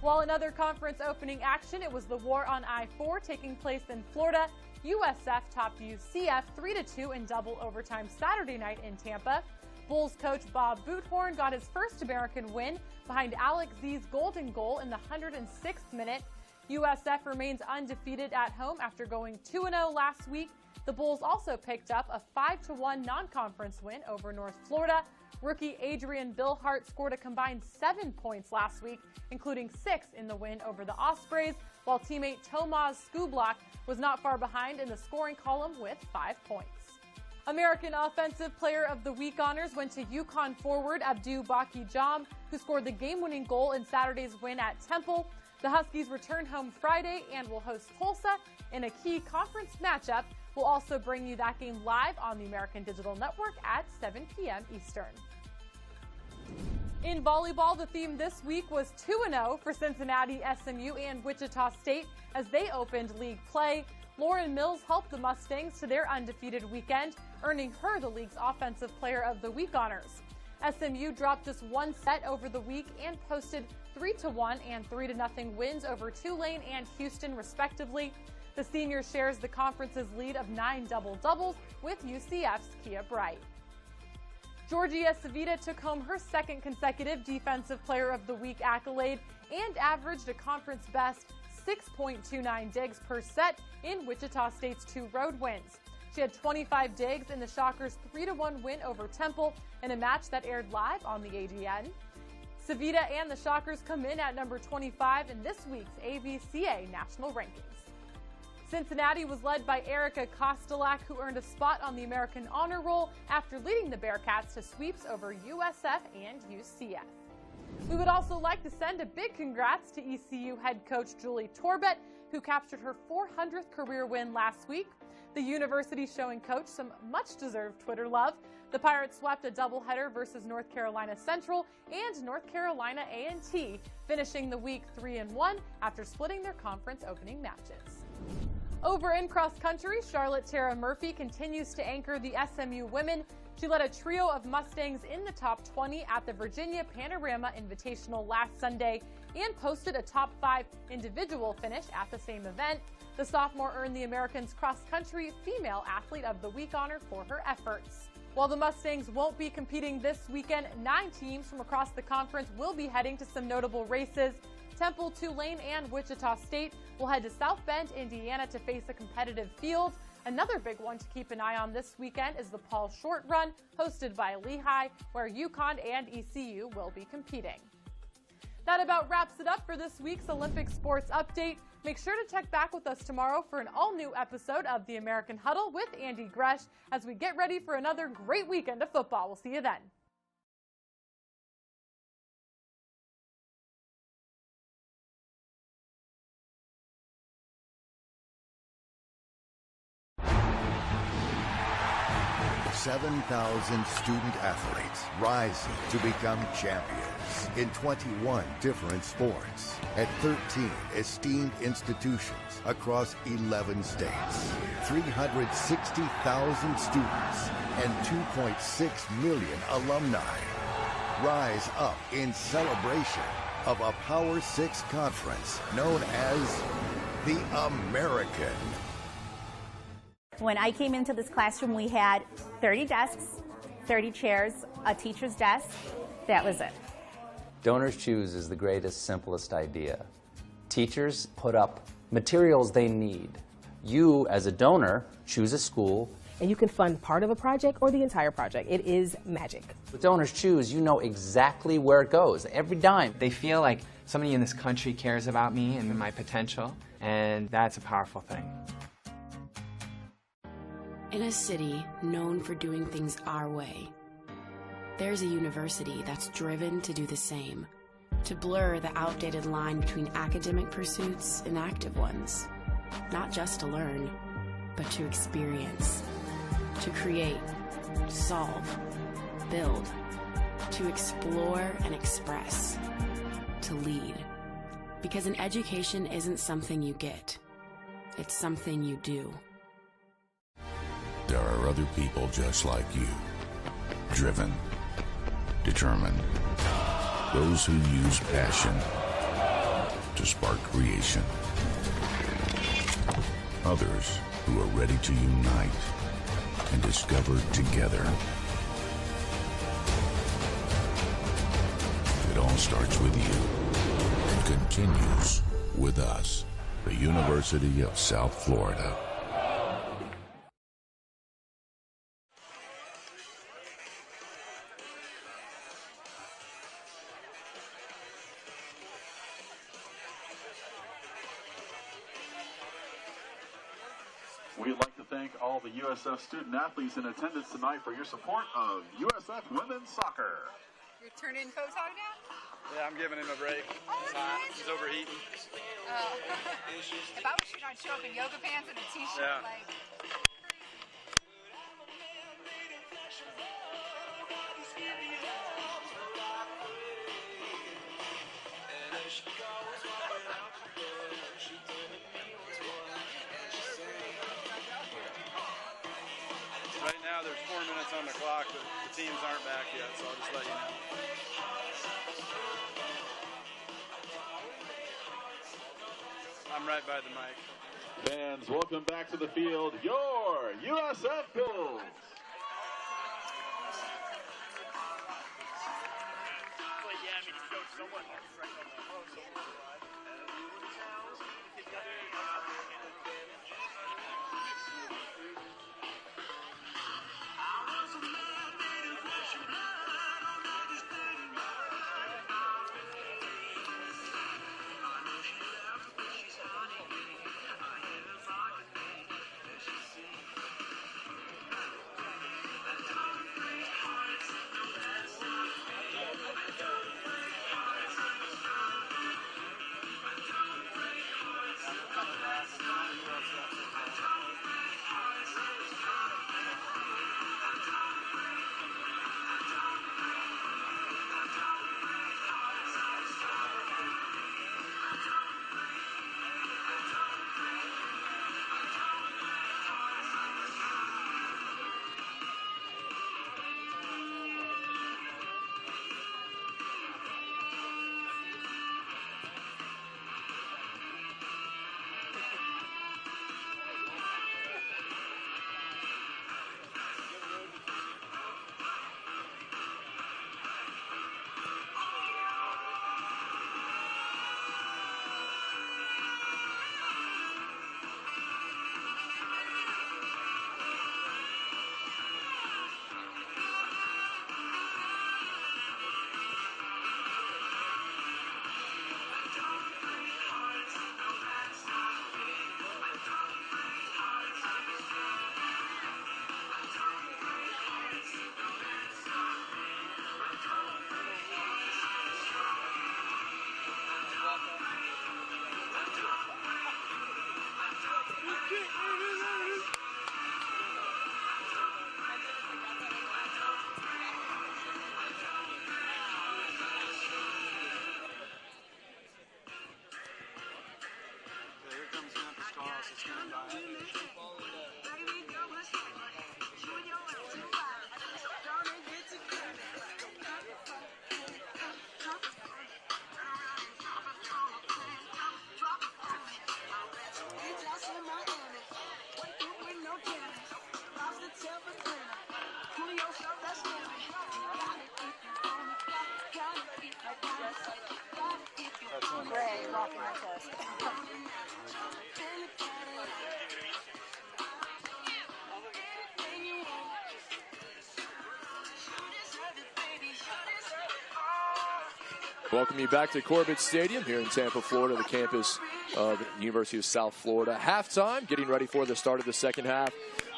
While in other conference opening action, it was the war on I-4 taking place in Florida. USF topped UCF 3-2 in double overtime Saturday night in Tampa. Bulls coach Bob Boothorn got his first American win behind Alex Z's golden goal in the 106th minute. USF remains undefeated at home after going 2-0 last week. The Bulls also picked up a 5-1 non-conference win over North Florida. Rookie Adrian Billhart scored a combined 7 points last week, including 6 in the win over the Ospreys, while teammate Tomas Skublak was not far behind in the scoring column with 5 points. American Offensive Player of the Week honors went to UConn forward Abdu Baki-Jam, who scored the game-winning goal in Saturday's win at Temple. The Huskies return home Friday and will host Tulsa in a key conference matchup. We'll also bring you that game live on the American Digital Network at 7 p.m. Eastern. In volleyball, the theme this week was 2-0 for Cincinnati, SMU, and Wichita State as they opened league play. Lauren Mills helped the Mustangs to their undefeated weekend, earning her the league's Offensive Player of the Week honors. SMU dropped just one set over the week and posted 3-1 and 3-0 wins over Tulane and Houston, respectively. The senior shares the conference's lead of 9 double-doubles with UCF's Kia Bright. Georgia Savita took home her second consecutive Defensive Player of the Week accolade and averaged a conference-best 6.29 digs per set in Wichita State's 2 road wins. She had 25 digs in the Shockers' 3-1 win over Temple in a match that aired live on the AGN. Savita and the Shockers come in at number 25 in this week's AVCA national rankings. Cincinnati was led by Erica Kostelak, who earned a spot on the American Honor Roll after leading the Bearcats to sweeps over USF and UCF. We would also like to send a big congrats to ECU head coach Julie Torbett, who captured her 400th career win last week. The university showing coach some much-deserved Twitter love. The Pirates swept a doubleheader versus North Carolina Central and North Carolina A&T, finishing the week 3-1 after splitting their conference opening matches. Over in cross country, Charlotte Tara Murphy continues to anchor the SMU women. She led a trio of Mustangs in the top 20 at the Virginia Panorama Invitational last Sunday and posted a top 5 individual finish at the same event. The sophomore earned the Americans Cross Country Female Athlete of the Week honor for her efforts. While the Mustangs won't be competing this weekend, 9 teams from across the conference will be heading to some notable races. Temple, Tulane, and Wichita State will head to South Bend, Indiana to face a competitive field. Another big one to keep an eye on this weekend is the Paul Short Run, hosted by Lehigh, where UConn and ECU will be competing. That about wraps it up for this week's Olympic Sports Update. Make sure to check back with us tomorrow for an all-new episode of the American Huddle with Andy Gresh as we get ready for another great weekend of football. We'll see you then. $7,000 student athletes rising to become champions in 21 different sports at 13 esteemed institutions across 11 states. 360,000 students and 2.6 million alumni rise up in celebration of a Power 6 conference known as the American. When I came into this classroom, we had 30 desks, 30 chairs, a teacher's desk. That was it. Donors Choose is the greatest, simplest idea. Teachers put up materials they need. You, as a donor, choose a school. And you can fund part of a project or the entire project. It is magic. With Donors Choose, you know exactly where it goes, every dime. They feel like somebody in this country cares about me and my potential, and that's a powerful thing. In a city known for doing things our way, there's a university that's driven to do the same, to blur the outdated line between academic pursuits and active ones, not just to learn, but to experience, to create, solve, build, to explore and express, to lead. Because an education isn't something you get, it's something you do. There are other people just like you, driven, determined, those who use passion to spark creation, others who are ready to unite and discover together. It all starts with you and continues with us, the University of South Florida. We'd like to thank thank all the USF student athletes in attendance tonight for your support of USF women's soccer. You're turning coats out now? Yeah, I'm giving him a break. It's hot. He's overheating. Oh. If I was shooting, I'd show up in yoga pants and a t-shirt. Yeah. Like. Right now, there's 4 minutes on the clock, but the teams aren't back yet, so I'll just let you know. I'm right by the mic. Fans, welcome back to the field, your USF Bulls. Here comes Memphis calls. It's going by. Gray, rocking my chest. Welcome you back to Corbett Stadium here in Tampa, Florida, the campus of the University of South Florida. Halftime, getting ready for the start of the second half.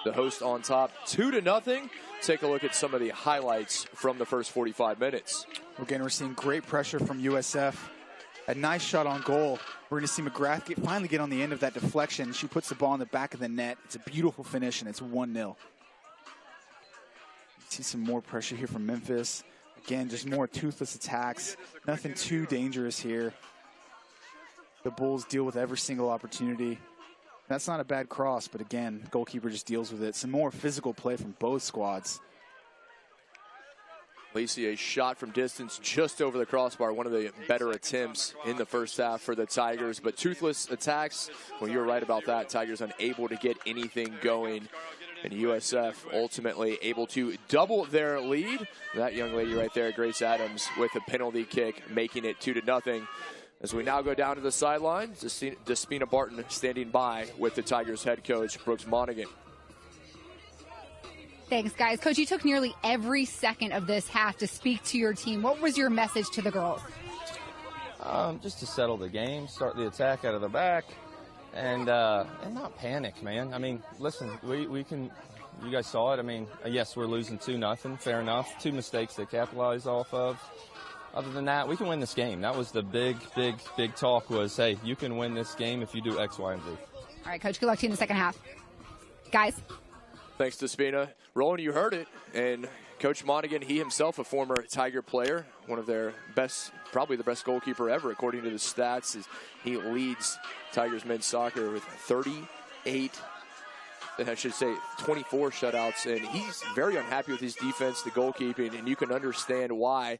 The host on top, 2-0. Take a look at some of the highlights from the first 45 minutes. Again, we're seeing great pressure from USF. A nice shot on goal. We're going to see McGrath finally get on the end of that deflection. She puts the ball in the back of the net. It's a beautiful finish, and it's 1-0. See some more pressure here from Memphis. Again, just more toothless attacks. Nothing too dangerous here. The Bulls deal with every single opportunity. That's not a bad cross, but again, the goalkeeper just deals with it. Some more physical play from both squads. Lacey, a shot from distance just over the crossbar. One of the better attempts in the first half for the Tigers. But toothless attacks, well, you're right about that. Tigers unable to get anything going. And USF ultimately able to double their lead. That young lady right there, Grace Adams, with a penalty kick, making it 2-0. As we now go down to the sidelines, Despina Barton standing by with the Tigers head coach, Brooks Monaghan. Thanks, guys. Coach, you took nearly every second of this half to speak to your team. What was your message to the girls? Just to settle the game, start the attack out of the back, and not panic, man. I mean, listen, we can. You guys saw it. I mean, yes, we're losing 2-0. Fair enough. 2 mistakes to capitalize off of. Other than that, we can win this game. That was the big talk was, hey, you can win this game if you do X, Y, and Z. All right, Coach, good luck to you in the second half. Guys. Thanks to Spina. Roland, you heard it. And Coach Monaghan, he himself a former Tiger player, one of their best, probably the best goalkeeper ever, according to the stats. He leads Tigers men's soccer with 38, I should say 24 shutouts. And he's very unhappy with his defense, the goalkeeping, and you can understand why.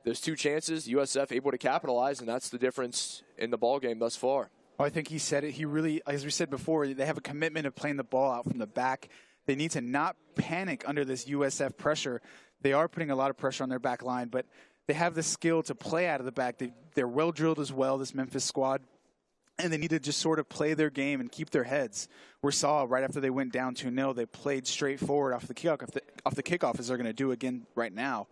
Those 2 chances, USF able to capitalize, and that's the difference in the ball game thus far. I think he said it. He really, as we said before, they have a commitment of playing the ball out from the back. They need to not panic under this USF pressure. They are putting a lot of pressure on their back line, but they have the skill to play out of the back. They're well drilled as well, this Memphis squad, and they need to just sort of play their game and keep their heads. We saw right after they went down 2-0, they played straight forward off the kickoff, as they're going to do again right now.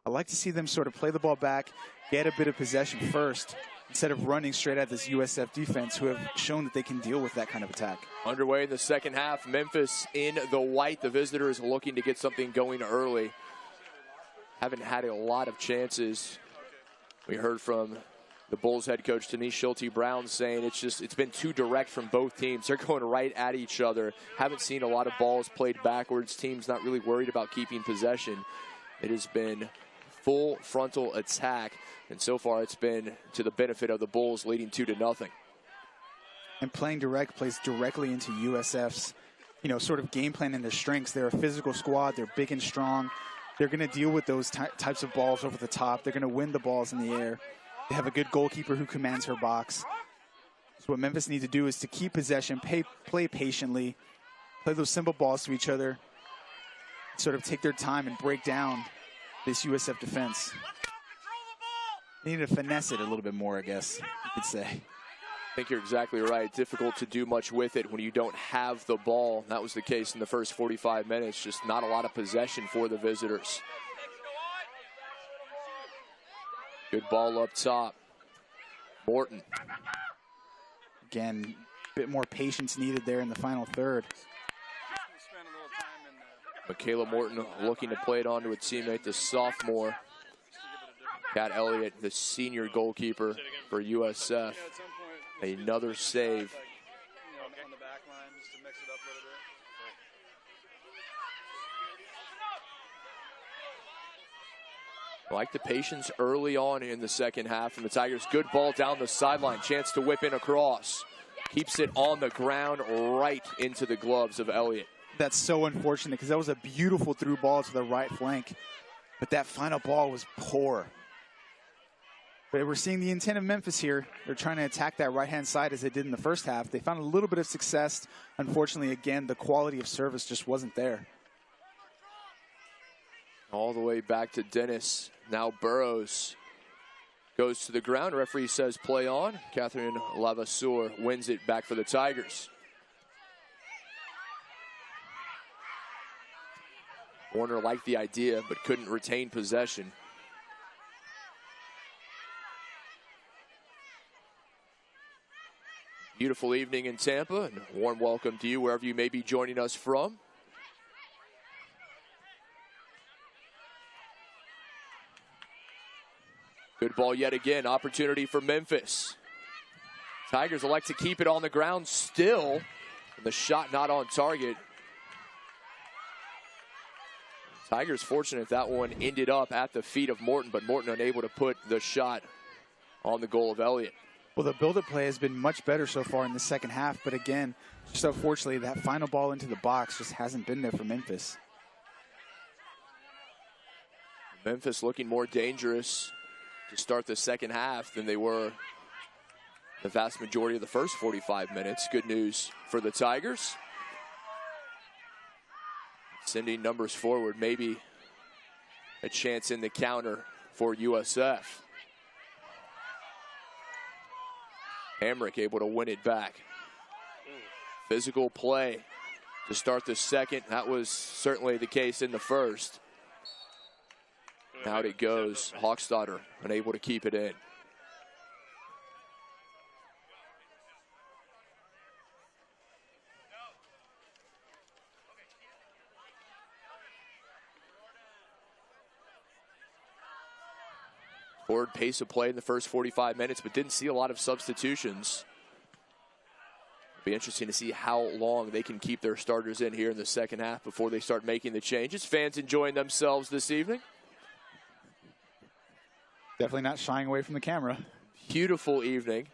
I like to see them sort of play the ball back, get a bit of possession first, instead of running straight at this USF defense, who have shown that they can deal with that kind of attack. Underway in the second half, Memphis in the white. The visitors looking to get something going early. Haven't had a lot of chances. We heard from the Bulls head coach, Denise Schulte-Brown, saying it's been too direct from both teams. They're going right at each other. Haven't seen a lot of balls played backwards. Teams not really worried about keeping possession. It has been full frontal attack, and so far it's been to the benefit of the Bulls, leading 2-0. And playing direct plays directly into USF's, sort of game plan and their strengths. They're a physical squad. They're big and strong. They're going to deal with those types of balls over the top. They're going to win the balls in the air. They have a good goalkeeper who commands her box. So what Memphis needs to do is to keep possession, play patiently, play those simple balls to each other, sort of take their time and break down this USF defense. They need to finesse it a little bit more, I guess you could say. I think you're exactly right. Difficult to do much with it when you don't have the ball. That was the case in the first 45 minutes. Just not a lot of possession for the visitors. Good ball up top. Morton. Again, a bit more patience needed there in the final third. Michaela Morton looking to play it on to a teammate, the sophomore. Kat Elliott, the senior goalkeeper for USF. Another save. On the back line just to mix it up a little bit. Like the patience early on in the second half from the Tigers. Good ball down the sideline. Chance to whip in across. Keeps it on the ground right into the gloves of Elliott. That's so unfortunate because that was a beautiful through ball to the right flank. But that final ball was poor. But we're seeing the intent of Memphis here. They're trying to attack that right-hand side as they did in the first half. They found a little bit of success. Unfortunately, again, the quality of service just wasn't there. All the way back to Dennis. Now Burrows goes to the ground. Referee says play on. Catherine Lavasseur wins it back for the Tigers. Warner liked the idea, but couldn't retain possession. Beautiful evening in Tampa, and a warm welcome to you wherever you may be joining us from. Good ball yet again, opportunity for Memphis. Tigers elect to keep it on the ground still, and the shot not on target. Tigers fortunate that one ended up at the feet of Morton, but Morton unable to put the shot on the goal of Elliott. Well, the build-up play has been much better so far in the second half, but again, just unfortunately, that final ball into the box just hasn't been there for Memphis. Memphis looking more dangerous to start the second half than they were the vast majority of the first 45 minutes. Good news for the Tigers. Sending numbers forward, maybe a chance in the counter for USF. Hamrick able to win it back. Physical play to start the second. That was certainly the case in the first. Out it goes. Hawkstadter unable to keep it in. Forward pace of play in the first 45 minutes, but didn't see a lot of substitutions. It'll be interesting to see how long they can keep their starters in here in the second half before they start making the changes. Fans enjoying themselves this evening. Definitely not shying away from the camera. Beautiful evening.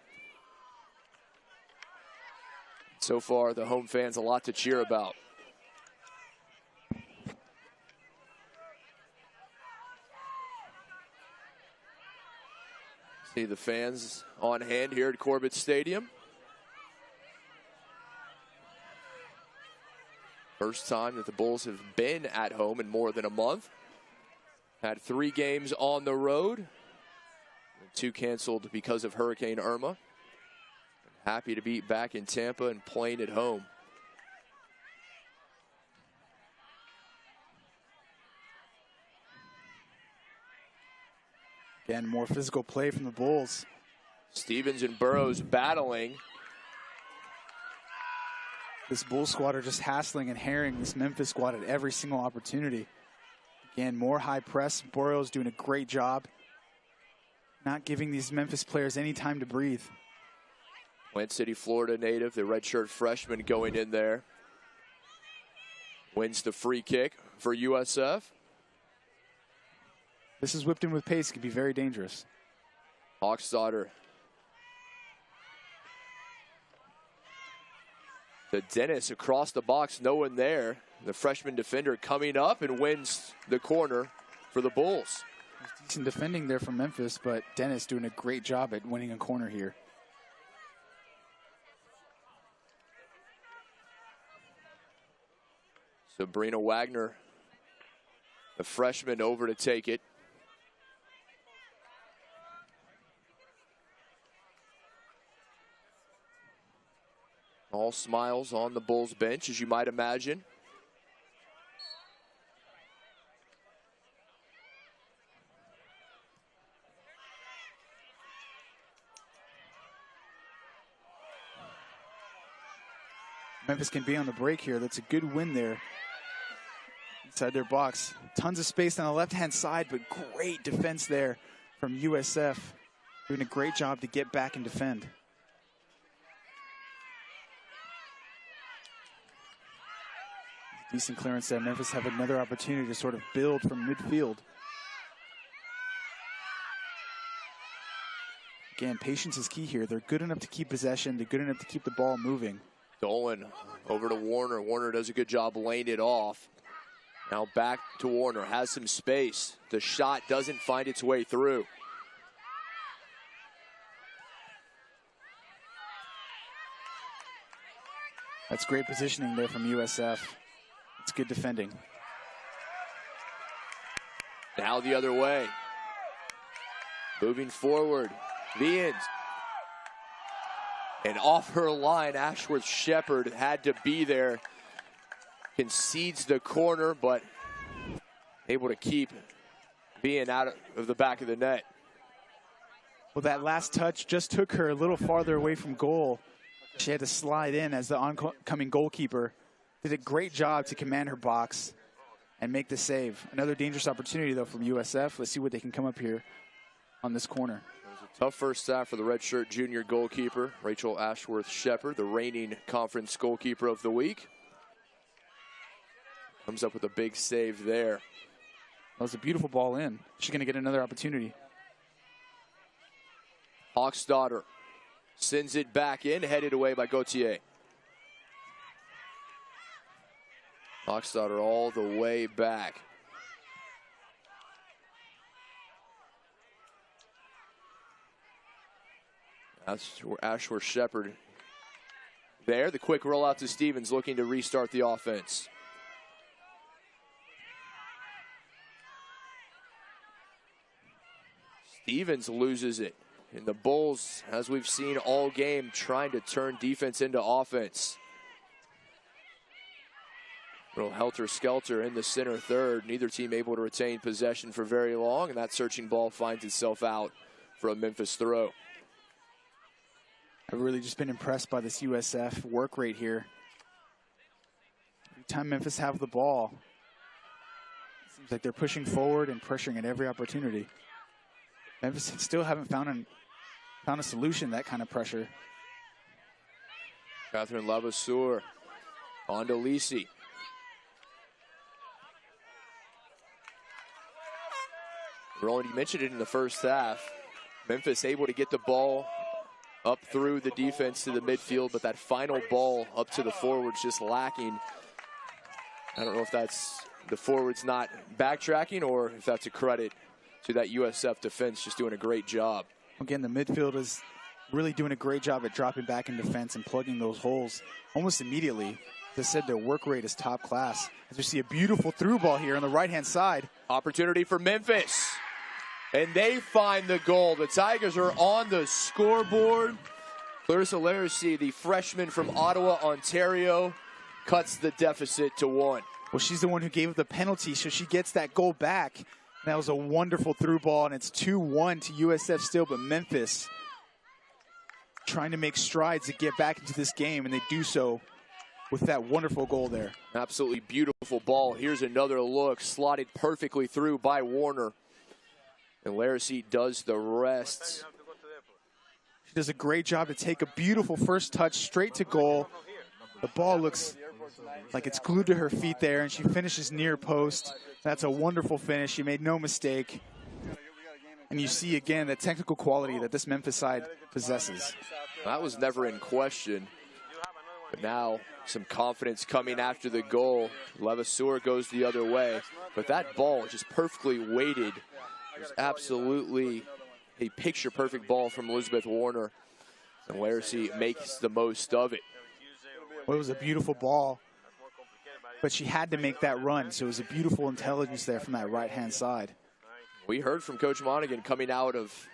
So far, the home fans, a lot to cheer about. See the fans on hand here at Corbett Stadium. First time that the Bulls have been at home in more than a month. Had 3 games on the road. 2 canceled because of Hurricane Irma. Happy to be back in Tampa and playing at home. Again, more physical play from the Bulls. Stevens and Burrows battling. This Bulls squad are just hassling and harrying this Memphis squad at every single opportunity. Again, more high press. Burrows doing a great job. Not giving these Memphis players any time to breathe. Plant City, Florida native, the redshirt freshman going in there. Wins the free kick for USF. This is whipped in with pace. It could be very dangerous. Hawksdaughter. To Dennis across the box, no one there. The freshman defender coming up and wins the corner for the Bulls. Decent defending there from Memphis, but Dennis doing a great job at winning a corner here. Sabrina Wagner, the freshman, over to take it. All smiles on the Bulls bench, as you might imagine. Memphis can be on the break here. That's a good win there. Inside their box. Tons of space on the left-hand side, but great defense there from USF. Doing a great job to get back and defend. Decent clearance there. Memphis have another opportunity to sort of build from midfield. Again, patience is key here. They're good enough to keep possession. They're good enough to keep the ball moving. Dolan over to Warner. Warner does a good job laying it off. Now back to Warner. Has some space. The shot doesn't find its way through. That's great positioning there from USF. It's good defending. Now the other way. Moving forward. Vians. And off her line, Ashworth Shepherd had to be there. Concedes the corner, but able to keep being out of the back of the net. Well, that last touch just took her a little farther away from goal. She had to slide in as the oncoming goalkeeper. Did a great job to command her box and make the save. Another dangerous opportunity, though, from USF. Let's see what they can come up here on this corner. Tough first half for the redshirt junior goalkeeper, Rachel Ashworth Shepherd, the reigning conference goalkeeper of the week. Comes up with a big save there. That was a beautiful ball in. She's going to get another opportunity. Hawksdaughter sends it back in, headed away by Gauthier. Hawksdaughter all the way back. Ashworth Shepherd there. The quick rollout to Stevens, looking to restart the offense. Stevens loses it. And the Bulls, as we've seen all game, trying to turn defense into offense. Little helter-skelter in the center third. Neither team able to retain possession for very long, and that searching ball finds itself out for a Memphis throw. I've really just been impressed by this USF work rate here. Every time Memphis have the ball, it seems like they're pushing forward and pressuring at every opportunity. Memphis still haven't found a solution to that kind of pressure. Catherine Levasseur on to Lisi. Roland, you mentioned it in the first half. Memphis able to get the ball up through the defense to the midfield, but that final ball up to the forwards just lacking. I don't know if that's the forwards not backtracking or if that's a credit to that USF defense just doing a great job. Again, the midfield is really doing a great job at dropping back in defense and plugging those holes almost immediately. As I said, their work rate is top class. As we see a beautiful through ball here on the right-hand side. Opportunity for Memphis. And they find the goal. The Tigers are on the scoreboard. Clarissa Laracy, the freshman from Ottawa, Ontario, cuts the deficit to 1. Well, she's the one who gave up the penalty, so she gets that goal back. That was a wonderful through ball, and it's 2-1 to USF still, but Memphis trying to make strides to get back into this game, and they do so with that wonderful goal there. Absolutely beautiful ball. Here's another look, slotted perfectly through by Warner. And Laracy does the rest. She does a great job to take a beautiful first touch straight to goal. The ball looks like it's glued to her feet there, and she finishes near post. That's a wonderful finish. She made no mistake. And you see again the technical quality that this Memphis side possesses. That was never in question. But now some confidence coming after the goal. Levasseur goes the other way. But that ball just perfectly weighted. It was absolutely a picture-perfect ball from Elizabeth Warner. And Laracy makes the most of it. Well, it was a beautiful ball. But she had to make that run, so it was a beautiful intelligence there from that right-hand side. We heard from Coach Monaghan coming out of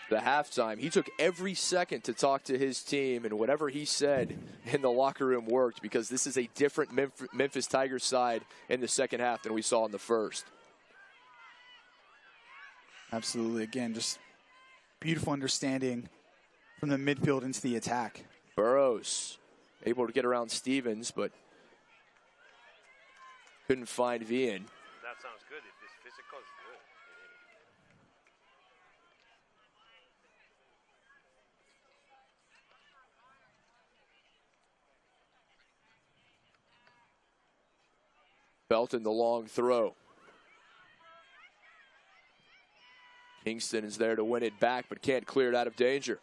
the halftime. He took every second to talk to his team, and whatever he said in the locker room worked, because this is a different Memphis Tigers side in the second half than we saw in the first. Absolutely. Again, just beautiful understanding from the midfield into the attack. Burrows able to get around Stevens, but couldn't find Vian. That sounds good. If it's physical, it's good. Belton the long throw. Kingston is there to win it back, but can't clear it out of danger.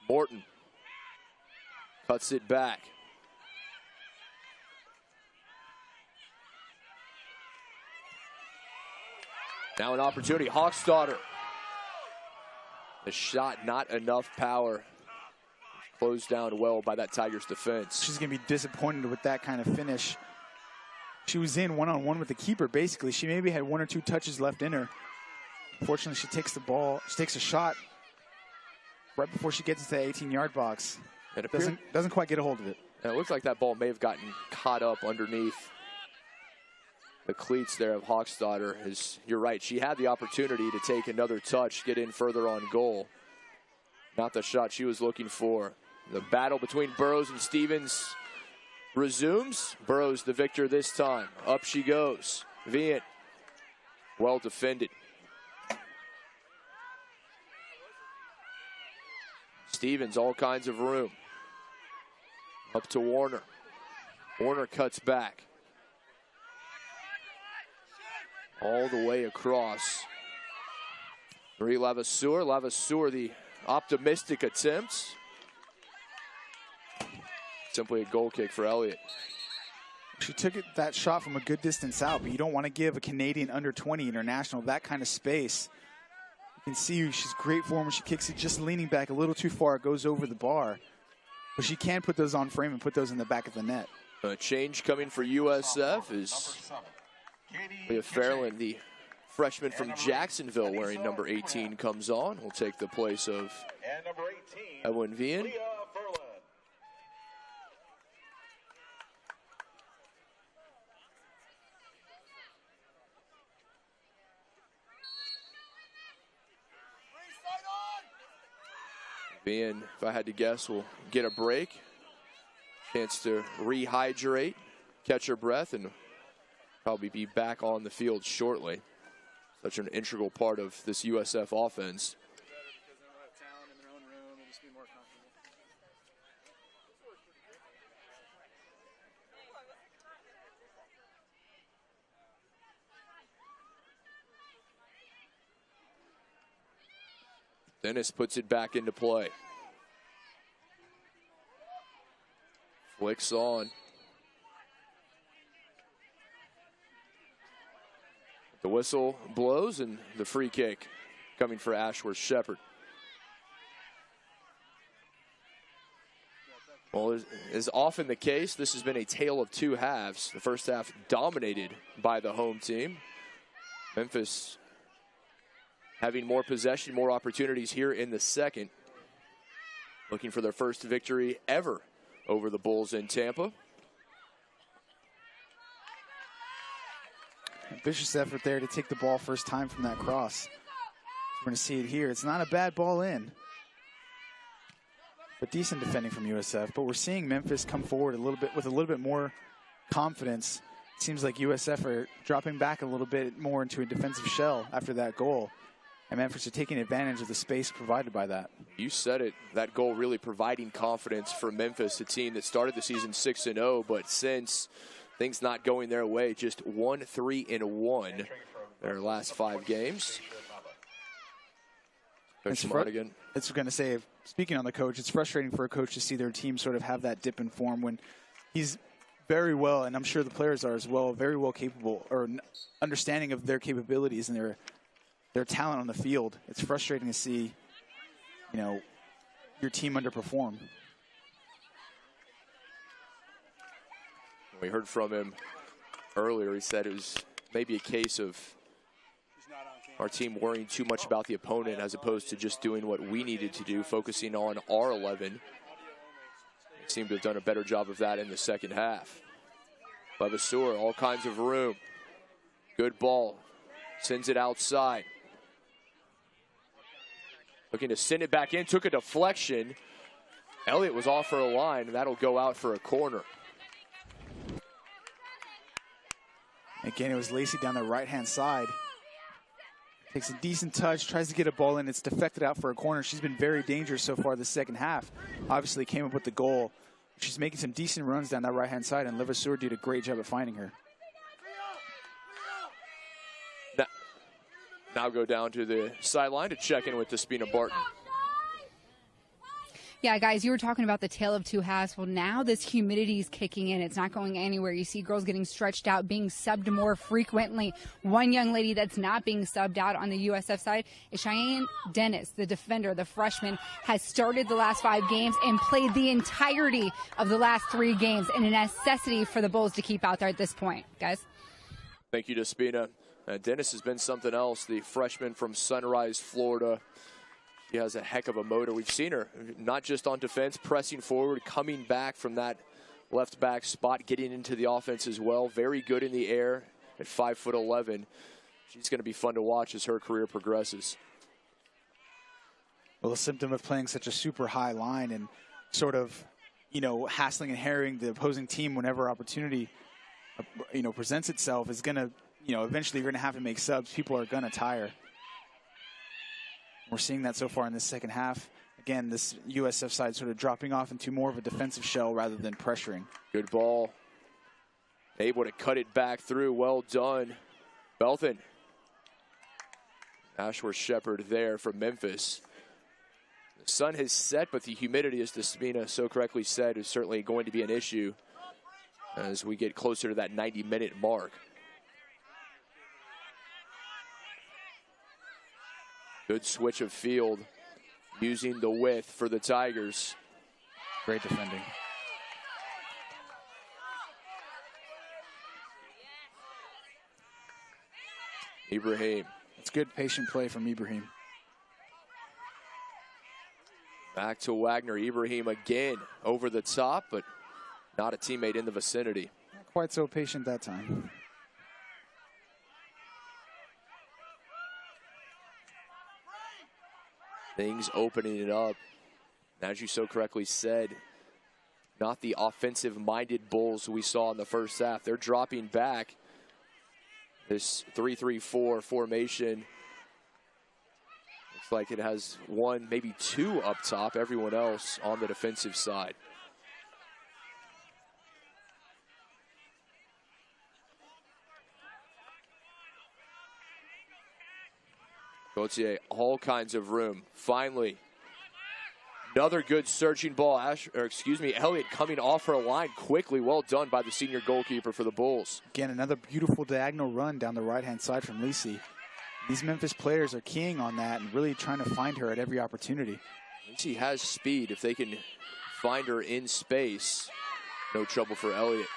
Morton cuts it back. Now an opportunity. Hawksdaughter. The shot, not enough power. Closed down well by that Tigers defense. She's going to be disappointed with that kind of finish. She was in one-on-one with the keeper, basically. She maybe had 1 or 2 touches left in her. Unfortunately, she takes the ball. She takes a shot right before she gets into the 18-yard box. It doesn't quite get a hold of it. And it looks like that ball may have gotten caught up underneath the cleats there of Hawksdaughter. You're right, she had the opportunity to take another touch, get in further on goal. Not the shot she was looking for. The battle between Burrows and Stevens resumes. Burrows the victor this time. Up she goes. Vian, well defended. Stevens, all kinds of room. Up to Warner. Warner cuts back. All the way across. Marie Levasseur. Levasseur, the optimistic attempts. Simply a goal kick for Elliott. She took that shot from a good distance out, but you don't want to give a Canadian under-20 international that kind of space. You can see she's great form when she kicks it, just leaning back a little too far. It goes over the bar. But she can put those on frame and put those in the back of the net. A change coming for USF is Leah Fairland, the freshman from Jacksonville, wearing number 18, comes on. Will take the place of Edwin Vian. Vian, if I had to guess, will get a break. Chance to rehydrate, catch her breath, and probably be back on the field shortly. Such an integral part of this USF offense. Dennis puts it back into play. Flicks on. The whistle blows and the free kick coming for Ashworth Shepherd. Well, as is often the case, this has been a tale of two halves. The first half dominated by the home team. Memphis having more possession, more opportunities here in the second. Looking for their first victory ever over the Bulls in Tampa. Ambitious effort there to take the ball first time from that cross. We're going to see it here. It's not a bad ball in, but decent defending from USF. But we're seeing Memphis come forward with a little bit more confidence. It seems like USF are dropping back a little bit more into a defensive shell after that goal. And Memphis are taking advantage of the space provided by that. You said it. That goal really providing confidence for Memphis, a team that started the season 6-0, but since things not going their way, just 1-3-1 their last 5 games. Coach Monaghan. It's going to say, speaking on the coach, it's frustrating for a coach to see their team sort of have that dip in form when he's very well, and I'm sure the players are as well, very well capable or understanding of their capabilities and their talent on the field. It's frustrating to see, you know, your team underperform. We heard from him earlier. He said it was maybe a case of our team worrying too much about the opponent as opposed to just doing what we needed to do, focusing on our 11. They seem to have done a better job of that in the second half. Levasseur, all kinds of room. Good ball. Sends it outside. Looking to send it back in, took a deflection. Elliott was off for a line, and that'll go out for a corner. Again, it was Lacey down the right-hand side. Takes a decent touch, tries to get a ball in. It's deflected out for a corner. She's been very dangerous so far this second half. Obviously came up with the goal. She's making some decent runs down that right-hand side, and Levasseur did a great job at finding her. Now go down to the sideline to check in with Despina Barton. Yeah, guys, you were talking about the tale of two halves. Well, now this humidity is kicking in. It's not going anywhere. You see girls getting stretched out, being subbed more frequently. One young lady that's not being subbed out on the USF side is Cheyenne Dennis, the defender, the freshman, has started the last 5 games and played the entirety of the last 3 games, and a necessity for the Bulls to keep out there at this point, guys. Thank you, Despina. Dennis has been something else, the freshman from Sunrise, Florida. She has a heck of a motor. We've seen her not just on defense, pressing forward, coming back from that left back spot, getting into the offense as well. Very good in the air at 5'11". She's going to be fun to watch as her career progresses. Well, a symptom of playing such a super high line and sort of, you know, hassling and harrying the opposing team whenever opportunity, you know, presents itself is going to, you know, eventually you're going to have to make subs. People are going to tire. We're seeing that so far in this second half. Again, this USF side sort of dropping off into more of a defensive shell rather than pressuring. Good ball. Able to cut it back through. Well done. Belton. Ashworth Shepherd there from Memphis. The sun has set, but the humidity, as Despina so correctly said, is certainly going to be an issue as we get closer to that 90-minute mark. Good switch of field, using the width for the Tigers. Great defending. Ibrahim. It's good patient play from Ibrahim. Back to Wagner. Ibrahim again over the top, but not a teammate in the vicinity. Not quite so patient that time. Things opening it up. As you so correctly said, not the offensive-minded Bulls we saw in the first half. They're dropping back. This 3-3-4 formation looks like it has one, maybe two up top, everyone else on the defensive side. Gauthier, all kinds of room. Finally, another good searching ball. Elliott coming off her line quickly. Well done by the senior goalkeeper for the Bulls. Again, another beautiful diagonal run down the right-hand side from Lisi. These Memphis players are keying on that and really trying to find her at every opportunity. Lisi has speed. If they can find her in space, no trouble for Elliott.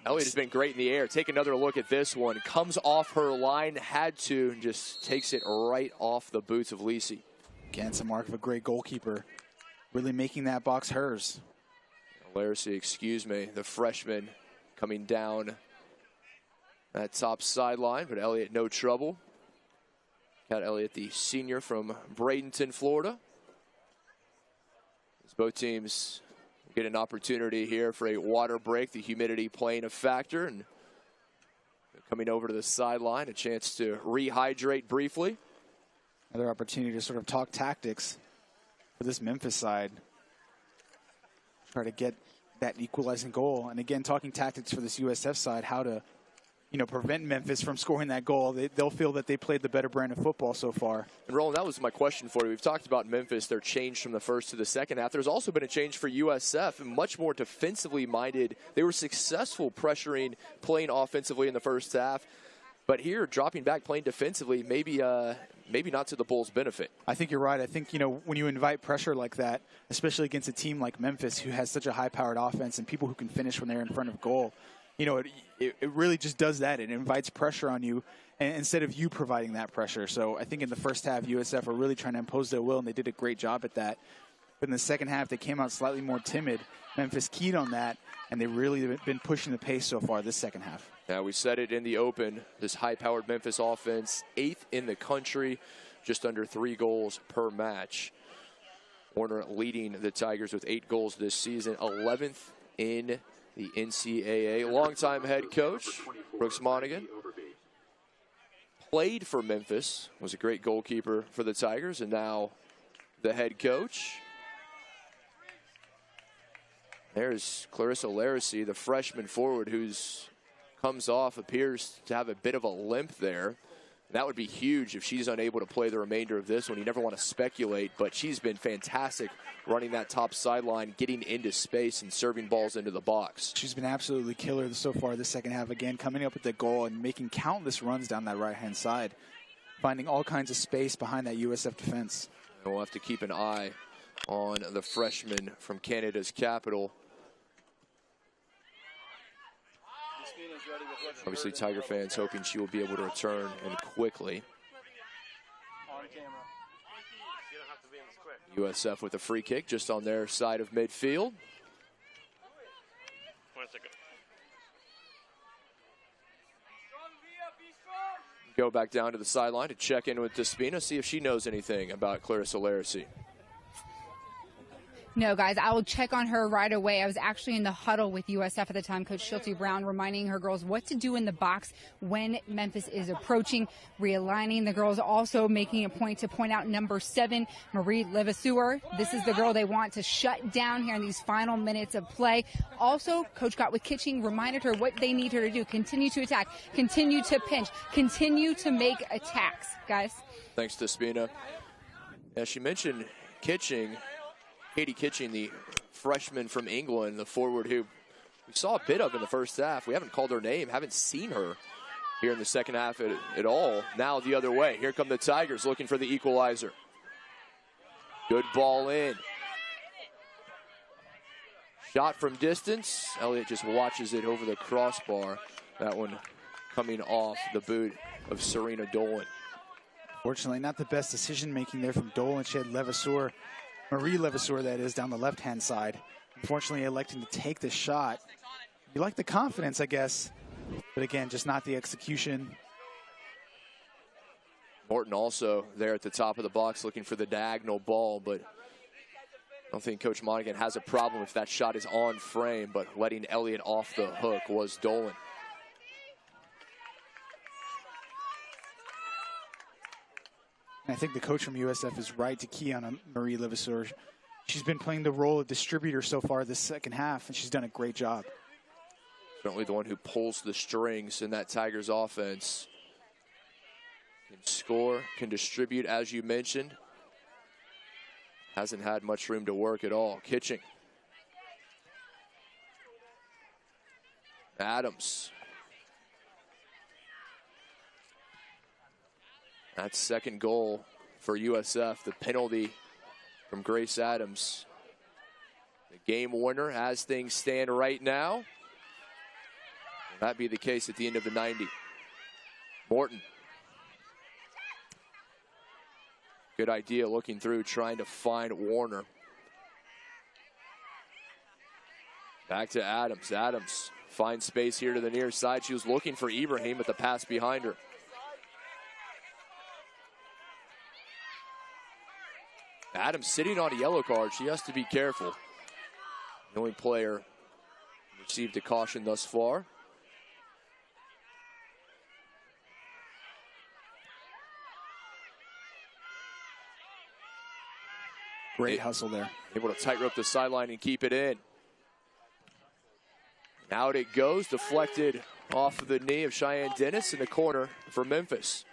Elliott has been great in the air. Take another look at this one. Comes off her line, had to, and just takes it right off the boots of Lisi. Again, it's a mark of a great goalkeeper. Really making that box hers. Larissy, the freshman coming down that top sideline, but Elliott no trouble. Got Elliott, the senior from Bradenton, Florida. As both teams get an opportunity here for a water break, the humidity playing a factor, and coming over to the sideline, a chance to rehydrate briefly. Another opportunity to sort of talk tactics for this Memphis side. Try to get that equalizing goal. And again, talking tactics for this USF side, how to, prevent Memphis from scoring that goal. They'll feel that they played the better brand of football so far. And Roland, that was my question for you. We've talked about Memphis, their change from the first to the second half. There's also been a change for USF, much more defensively minded. They were successful pressuring, playing offensively in the first half. But here, dropping back, playing defensively, maybe not to the Bulls' benefit. I think you're right. I think, when you invite pressure like that, especially against a team like Memphis who has such a high-powered offense and people who can finish when they're in front of goal, it really just does that. It invites pressure on you instead of you providing that pressure. So I think in the first half, USF are really trying to impose their will, and they did a great job at that. But in the second half, they came out slightly more timid. Memphis keyed on that, and they really have been pushing the pace so far this second half. Yeah, we said it in the open. This high-powered Memphis offense, 8th in the country, just under 3 goals per match. Warner leading the Tigers with 8 goals this season, 11th in the NCAA. Longtime head coach, Brooks Monaghan, played for Memphis, was a great goalkeeper for the Tigers, and now the head coach. There's Clarissa Larissy, the freshman forward, who's appears to have a bit of a limp there. That would be huge if she's unable to play the remainder of this one. You never want to speculate, but she's been fantastic running that top sideline, getting into space and serving balls into the box. She's been absolutely killer so far this second half. Again, coming up with the goal and making countless runs down that right-hand side, finding all kinds of space behind that USF defense. And we'll have to keep an eye on the freshman from Canada's capital. Obviously, Tiger fans hoping she will be able to return and quickly. USF with a free kick just on their side of midfield. Go back down to the sideline to check in with Despina, see if she knows anything about Clarissa Larissy. No, guys, I will check on her right away. I was actually in the huddle with USF at the time, Coach Schulte Brown, reminding her girls what to do in the box when Memphis is approaching, realigning the girls, also making a point to point out number 7, Marie Levasseur. This is the girl they want to shut down here in these final minutes of play. Also, Coach got with Kitching, reminded her what they need her to do. Continue to attack, continue to pinch, continue to make attacks, guys. Thanks, Despina. As she mentioned, Katie Kitching, the freshman from England, the forward who we saw a bit of in the first half. We haven't called her name, haven't seen her here in the second half at all. Now the other way. Here come the Tigers looking for the equalizer. Good ball in. Shot from distance. Elliott just watches it over the crossbar. That one coming off the boot of Serena Dolan. Fortunately, not the best decision-making there from Dolan. She had Levasseur, Marie Levasseur, that is, down the left-hand side. Unfortunately, electing to take the shot. You like the confidence, I guess, but again, just not the execution. Morton also there at the top of the box looking for the diagonal ball, but I don't think Coach Monaghan has a problem if that shot is on frame, but letting Elliott off the hook was Dolan. I think the coach from USF is right to key on Marie Levasseur. She's been playing the role of distributor so far this second half, and she's done a great job. Certainly the one who pulls the strings in that Tigers offense. Can score, can distribute, as you mentioned. Hasn't had much room to work at all. Kitching. Adams. That second goal for USF, the penalty from Grace Adams. The game winner as things stand right now. Will that be the case at the end of the 90? Morton. Good idea looking through, trying to find Warner. Back to Adams. Adams finds space here to the near side. She was looking for Ibrahim, but the pass behind her. Adams sitting on a yellow card. She has to be careful. The only player received a caution thus far. Great hustle there. Able to tightrope the sideline and keep it in. Out it goes, deflected off of the knee of Cheyenne Dennis in the corner for Memphis.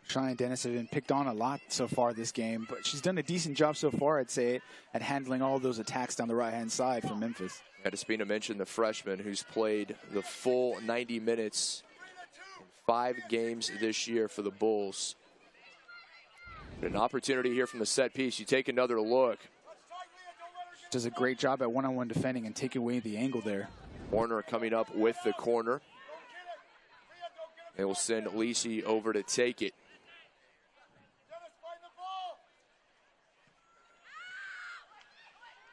Cheyenne Dennis has been picked on a lot so far this game, but she's done a decent job so far, I'd say, at handling all those attacks down the right-hand side for Memphis. Despina mentioned the freshman who's played the full 90 minutes in 5 games this year for the Bulls. An opportunity here from the set piece. You take another look. Does a great job at one-on-one defending and take away the angle there. Warner coming up with the corner. They will send Lisi over to take it.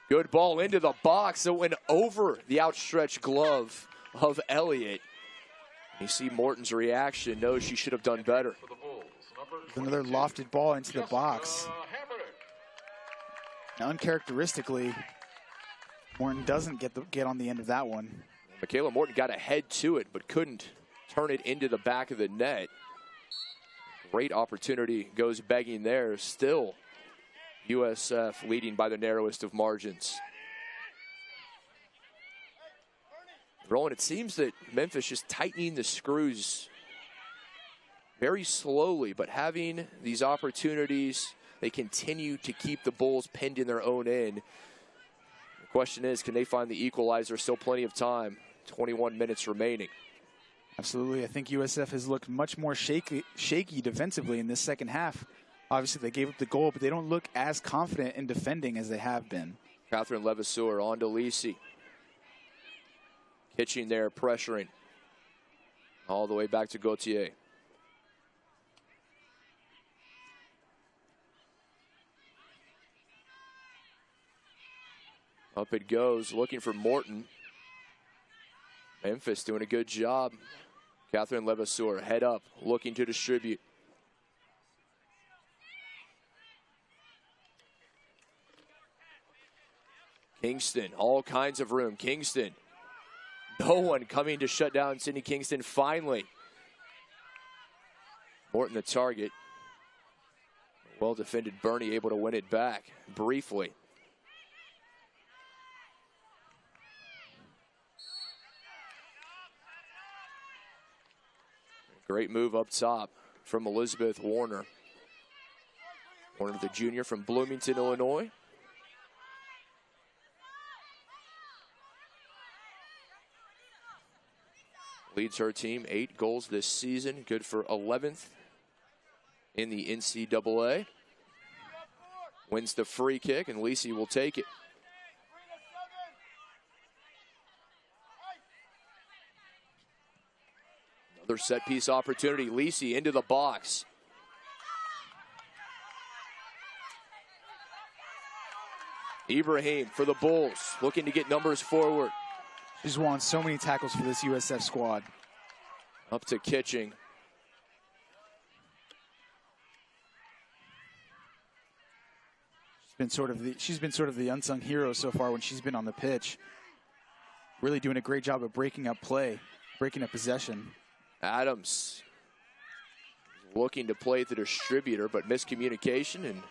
Good ball into the box. It went over the outstretched glove of Elliott. You see Morton's reaction. Knows she should have done better. Another lofted ball into the box. Now, uncharacteristically, Morton doesn't get on the end of that one. Michaela Morton got ahead to it, but couldn't turn it into the back of the net. Great opportunity goes begging there. Still, USF leading by the narrowest of margins. Roland, it seems that Memphis just tightening the screws very slowly, but having these opportunities, they continue to keep the Bulls pinned in their own end. The question is, can they find the equalizer? Still plenty of time, 21 minutes remaining. Absolutely. I think USF has looked much more shaky defensively in this second half. Obviously, they gave up the goal, but they don't look as confident in defending as they have been. Catherine Levasseur on to Lisi. Kitching there, pressuring. All the way back to Gauthier. Up it goes, looking for Morton. Memphis doing a good job. Catherine Levasseur, head up, looking to distribute. Kingston, all kinds of room. Kingston, no one coming to shut down Sydney Kingston finally. Morton the target. Well defended Bernie able to win it back briefly. Great move up top from Elizabeth Warner. Warner, the junior from Bloomington, Illinois. Leads her team 8 goals this season. Good for 11th in the NCAA. Wins the free kick, and Lisi will take it. Another set piece opportunity. Lisi into the box. Ibrahim for the Bulls, looking to get numbers forward. She's won so many tackles for this USF squad. Up to Kitching. She's been sort of the unsung hero so far when she's been on the pitch. Really doing a great job of breaking up play, breaking up possession. Adams looking to play the distributor, but miscommunication and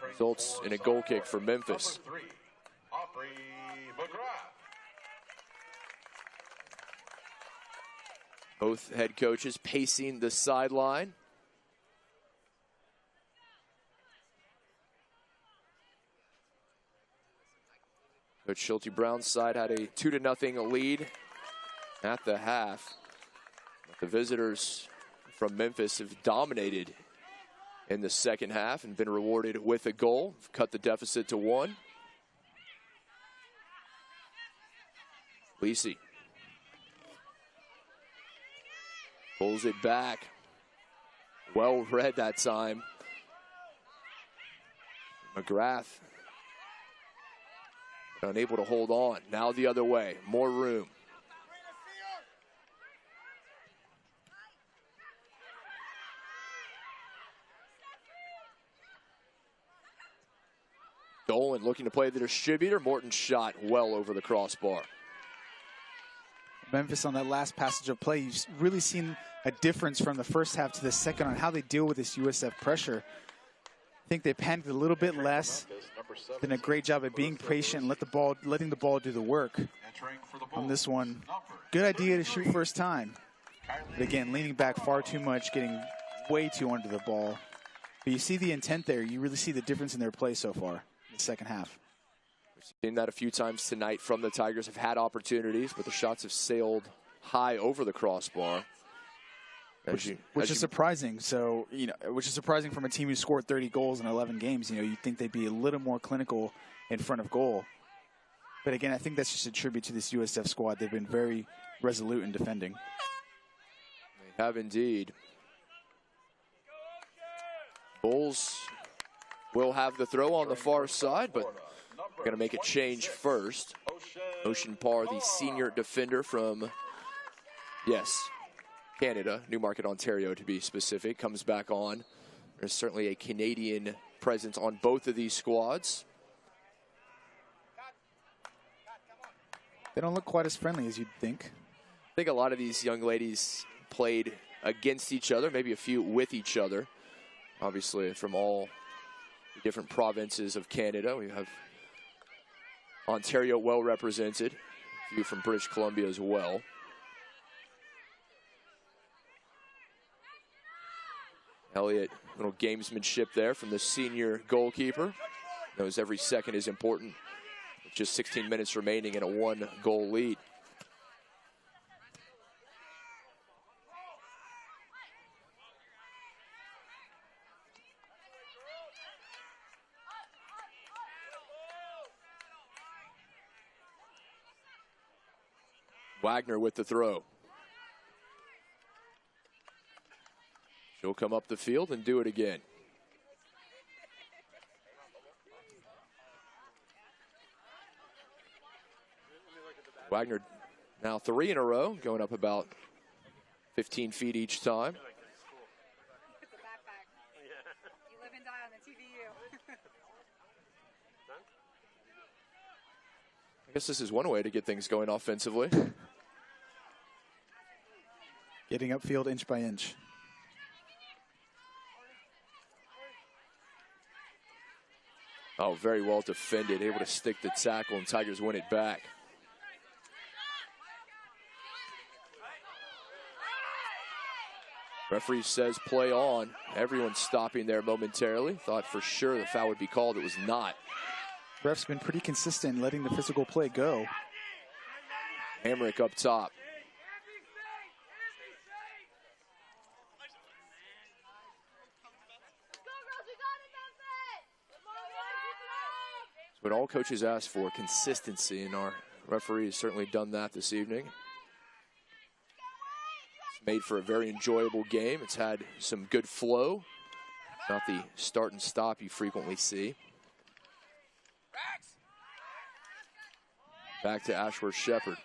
results in a goal kick for Memphis. Both head coaches pacing the sideline. Coach Schulte Brown's side had a 2-0 lead at the half. But the visitors from Memphis have dominated in the second half and been rewarded with a goal. Cut the deficit to 1. Lisi pulls it back. Well read that time. McGrath unable to hold on. Now the other way. More room. Dolan looking to play the distributor. Morton's shot well over the crossbar. Memphis on that last passage of play, you've really seen a difference from the first half to the second on how they deal with this USF pressure. I think they panicked a little bit less, did a great job at being patient and letting the ball do the work on this one. Good idea to shoot first time. But again, leaning back far too much, getting way too under the ball. But you see the intent there. You really see the difference in their play so far in the second half. We've seen that a few times tonight from the Tigers. Have had opportunities, but the shots have sailed high over the crossbar. Which is surprising. So, which is surprising from a team who scored 30 goals in 11 games. You'd think they'd be a little more clinical in front of goal. But again, I think that's just a tribute to this USF squad. They've been very resolute in defending. They have indeed. Bulls will have the throw on the far side, but we're going to make a change first. Ocean Parr, the senior defender from, Canada, Newmarket, Ontario to be specific, comes back on. There's certainly a Canadian presence on both of these squads. They don't look quite as friendly as you'd think. I think a lot of these young ladies played against each other, maybe a few with each other. Obviously from all the different provinces of Canada. We have Ontario well represented, a few from British Columbia as well. Elliott, little gamesmanship there from the senior goalkeeper. Knows every second is important. With just 16 minutes remaining and a 1-goal lead. Wagner with the throw. She'll come up the field and do it again. Wagner now 3 in a row, going up about 15 feet each time. I guess this is one way to get things going offensively. Getting upfield inch by inch. Oh, very well defended, able to stick the tackle, and Tigers win it back. Referee says play on. Everyone's stopping there momentarily. Thought for sure the foul would be called. It was not. Ref's been pretty consistent in letting the physical play go. Hamrick up top. What all coaches ask for, consistency, and our referee has certainly done that this evening. It's made for a very enjoyable game. It's had some good flow, not the start and stop you frequently see. Back to Ashworth Shepherd.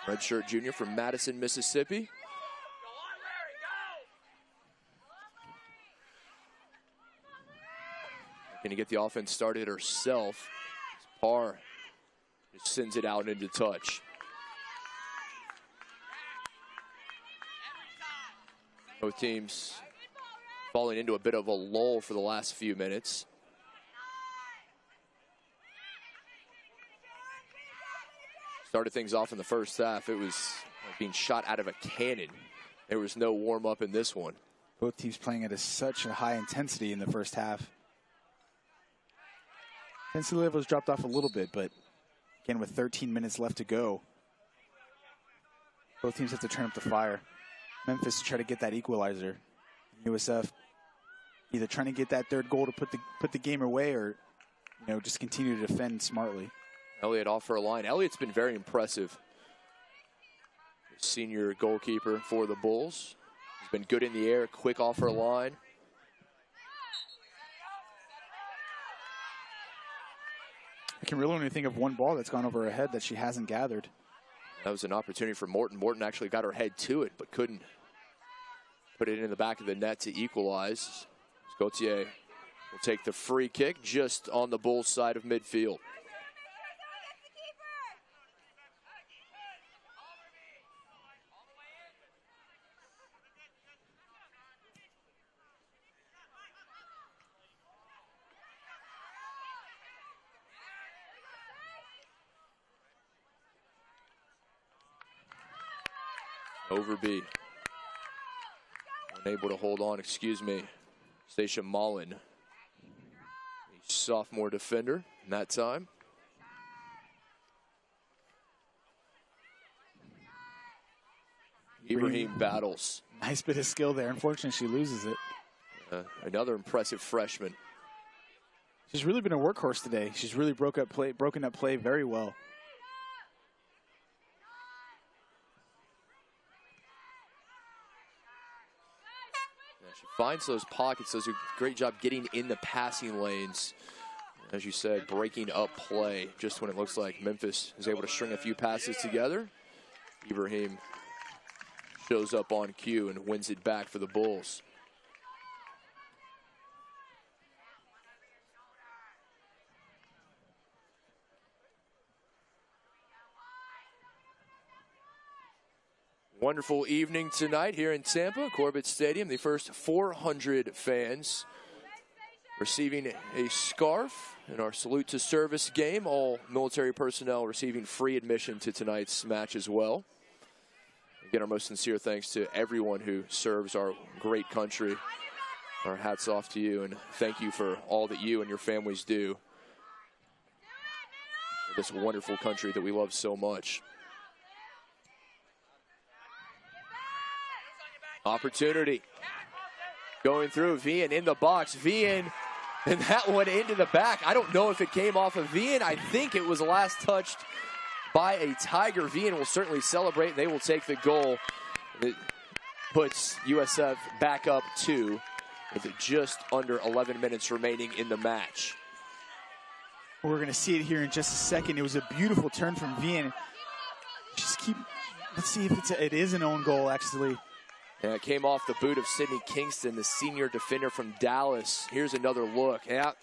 Redshirt junior from Madison, Mississippi. Going to get the offense started herself. Parr just sends it out into touch. Both teams falling into a bit of a lull for the last few minutes. Started things off in the first half. It was like being shot out of a cannon. There was no warm-up in this one. Both teams playing at such a high intensity in the first half. Intensity levels dropped off a little bit, but again, with 13 minutes left to go, both teams have to turn up the fire. Memphis to try to get that equalizer. USF either trying to get that third goal to put the game away, or just continue to defend smartly. Elliott off her line. Elliott's been very impressive. Senior goalkeeper for the Bulls. He's been good in the air, quick off her line. I can really only think of one ball that's gone over her head that she hasn't gathered. That was an opportunity for Morton. Morton actually got her head to it, but couldn't put it in the back of the net to equalize. Gauthier will take the free kick just on the Bulls side of midfield. Overby unable to hold on, Stacia Mullen, a sophomore defender in that time. Ibrahim battles. Nice bit of skill there. Unfortunately, she loses it. Another impressive freshman. She's really been a workhorse today. She's really broken up play very well. Finds those pockets, does a great job getting in the passing lanes. As you said, breaking up play just when it looks like Memphis is able to string a few passes together. Ibrahim shows up on cue and wins it back for the Bulls. Wonderful evening tonight here in Tampa, Corbett Stadium. The first 400 fans receiving a scarf in our Salute to Service game. All military personnel receiving free admission to tonight's match as well. Again, our most sincere thanks to everyone who serves our great country. Our hats off to you, and thank you for all that you and your families do for this wonderful country that we love so much. Opportunity going through. Vian in the box. Vian, and that one into the back. I don't know if it came off of Vian. I think it was last touched by a Tiger. Vian will certainly celebrate. They will take the goal. It puts USF back up 2 with just under 11 minutes remaining in the match. We're going to see it here in just a second. It was a beautiful turn from Vian. Let's see if it is an own goal, actually. Yeah, it came off the boot of Sydney Kingston, the senior defender from Dallas. Here's another look. Yeah,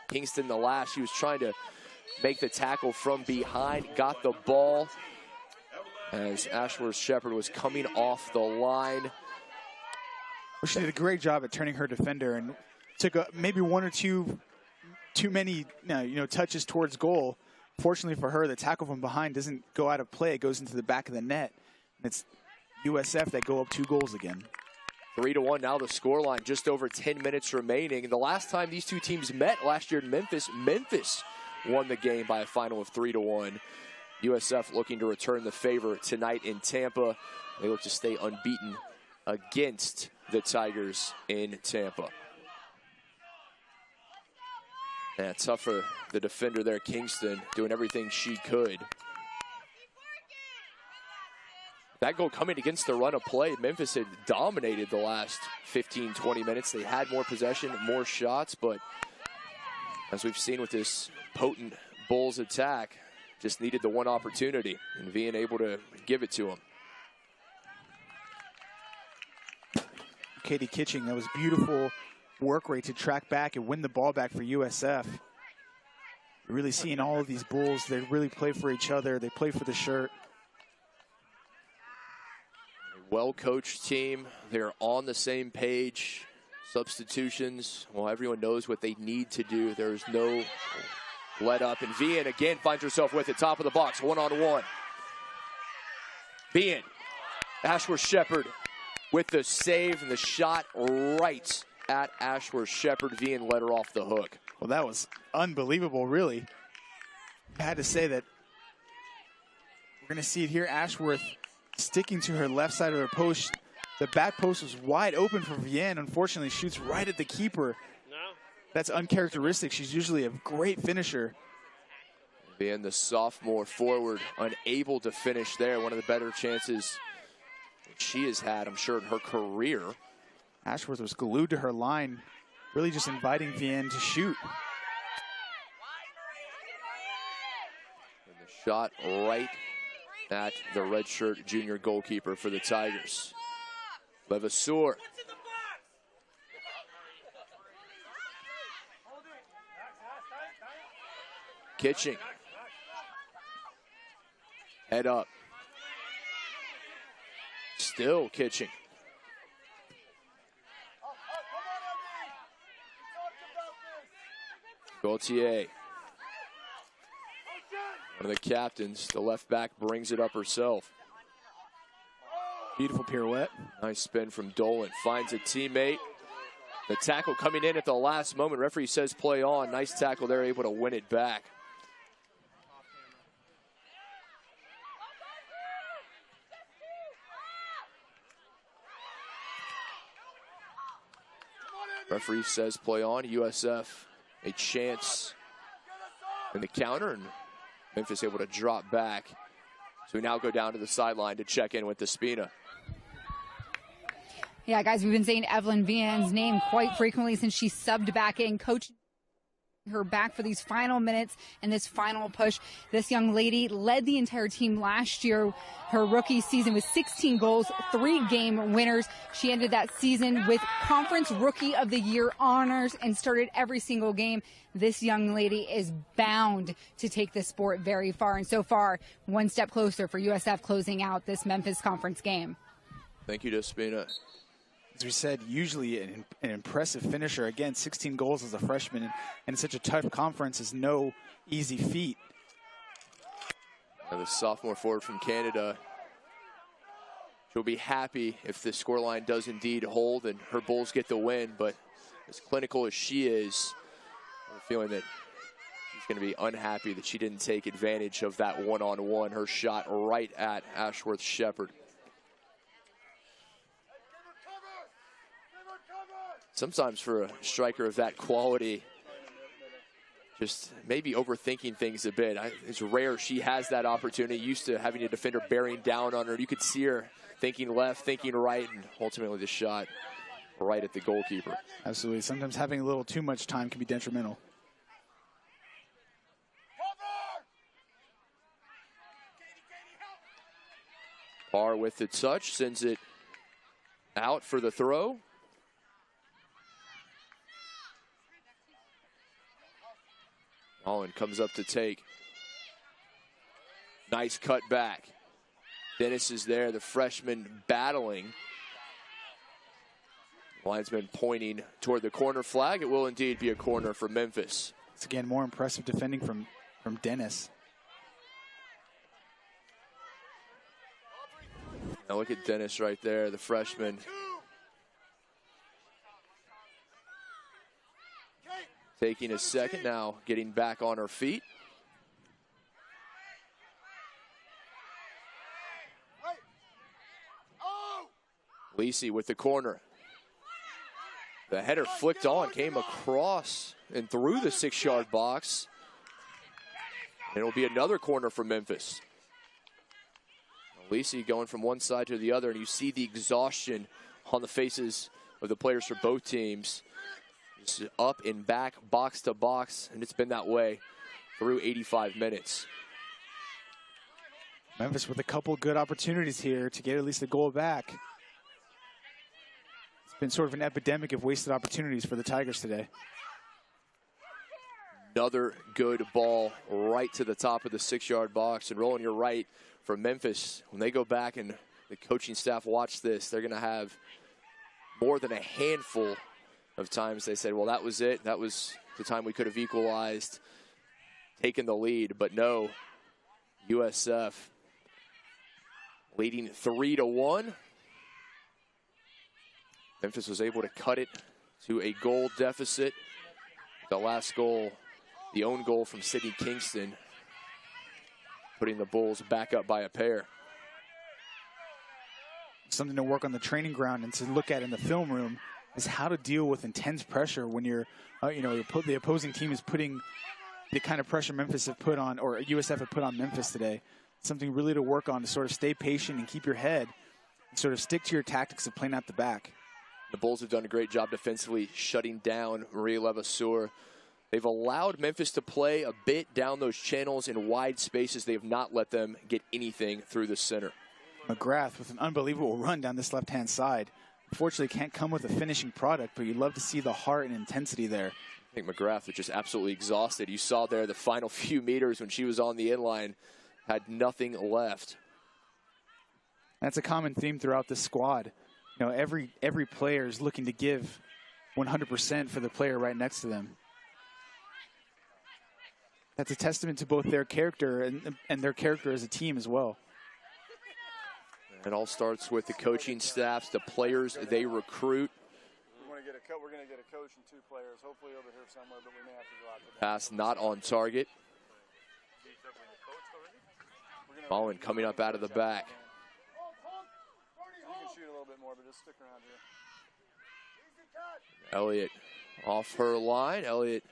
Kingston the last. She was trying to make the tackle from behind. Got the ball as Ashworth Shepherd was coming off the line. Well, she did a great job at turning her defender and took maybe one or two too many touches towards goal. Fortunately for her, the tackle from behind doesn't go out of play. It goes into the back of the net. And it's USF that go up 2 goals again. 3-1 now the scoreline, just over 10 minutes remaining. And the last time these two teams met last year in Memphis, Memphis won the game by a final of 3-1. USF looking to return the favor tonight in Tampa. They look to stay unbeaten against the Tigers in Tampa. Yeah, tough for the defender there, Kingston, doing everything she could. That goal coming against the run of play. Memphis had dominated the last 15, 20 minutes. They had more possession, more shots, but as we've seen with this potent Bulls attack, just needed the one opportunity, and being able to give it to them. Katie Kitching, that was beautiful work rate to track back and win the ball back for USF. You're really seeing all of these Bulls. They really play for each other. They play for the shirt. A well-coached team. They're on the same page. Substitutions, well, everyone knows what they need to do. There's no let up. And Vian again finds herself with it. Top of the box, one-on-one. Vian, Ashworth Shepherd with the save and the shot right at Ashworth Shepherd. Vian led her off the hook. Well, that was unbelievable, really. I had to say that we're going to see it here. Ashworth sticking to her left side of her post. The back post was wide open for Vian. Unfortunately, shoots right at the keeper. No. That's uncharacteristic. She's usually a great finisher. Vian, the sophomore forward, unable to finish there. One of the better chances she has had, I'm sure, in her career. Ashworth was glued to her line, really just inviting Vian to shoot. And the shot right at the redshirt junior goalkeeper for the Tigers. Levasseur. Kitching. Head up. Still Kitching. Gaultier. One of the captains, the left back, brings it up herself. Beautiful pirouette. Nice spin from Dolan. Finds a teammate. The tackle coming in at the last moment. Referee says play on. Nice tackle there, able to win it back. Referee says play on. USF a chance in the counter, and Memphis able to drop back. So we now go down to the sideline to check in with Despina. Yeah, guys, we've been saying Evelyn Vian's name quite frequently since she subbed back in. Coach her back for these final minutes and this final push. This young lady led the entire team last year, her rookie season, with 16 goals, 3 game winners. She ended that season with Conference Rookie of the Year honors and started every single game. This young lady is bound to take this sport very far, and so far, one step closer for USF closing out this Memphis Conference game. Thank you, Despina. As we said, usually an impressive finisher. Again, 16 goals as a freshman, and in such a tough conference is no easy feat. The sophomore forward from Canada. She'll be happy if the scoreline does indeed hold and her Bulls get the win, but as clinical as she is, I'm feeling that she's going to be unhappy that she didn't take advantage of that one-on-one, her shot right at Ashworth Shepherd. Sometimes for a striker of that quality, just maybe overthinking things a bit. It's rare she has that opportunity. Used to having a defender bearing down on her. You could see her thinking left, thinking right, and ultimately the shot right at the goalkeeper. Absolutely. Sometimes having a little too much time can be detrimental. Barr with the touch, sends it out for the throw. Holland comes up to take. Nice cut back. Dennis is there, the freshman battling. Linesman pointing toward the corner flag. It will indeed be a corner for Memphis. It's again more impressive defending from Dennis. Now look at Dennis right there, the freshman. Taking a second now, getting back on her feet. Lisi with the corner. The header flicked on, came across and through the 6-yard box. And it'll be another corner for Memphis. Lisi going from one side to the other, and you see the exhaustion on the faces of the players for both teams. Just up and back, box to box, and it's been that way through 85 minutes. Memphis with a couple good opportunities here to get at least a goal back. been sort of an epidemic of wasted opportunities for the Tigers today. Another good ball right to the top of the 6-yard box. And Roland, you're right, for Memphis, when they go back and the coaching staff watch this, they're going to have more than a handful of times they said, well, that was it. That was the time we could have equalized, taken the lead. But no, USF leading 3-1. Memphis was able to cut it to a goal deficit. The last goal, the own goal from Sydney Kingston, putting the Bulls back up by a pair. Something to work on the training ground and to look at in the film room is how to deal with intense pressure when you're, the opposing team is putting the kind of pressure Memphis have put on, or USF have put on Memphis today. Something really to work on to sort of stay patient and keep your head and sort of stick to your tactics of playing out the back. The Bulls have done a great job defensively shutting down Marie Levasseur. They've allowed Memphis to play a bit down those channels in wide spaces. They have not let them get anything through the center. McGrath with an unbelievable run down this left-hand side. Unfortunately, can't come with a finishing product, but you'd love to see the heart and intensity there. I think McGrath was just absolutely exhausted. You saw there the final few meters when she was on the inline, had nothing left. That's a common theme throughout this squad. Every player is looking to give 100% for the player right next to them. That's a testament to both their character and their character as a team as well. It all starts with the coaching staffs, the players they recruit. We're going to get a coach and 2 players, hopefully over here somewhere, but we may have to go out to Pass not on target. Mullen coming up out of the back. You can shoot a little bit more, but just stick around here. Elliott off her line. Elliott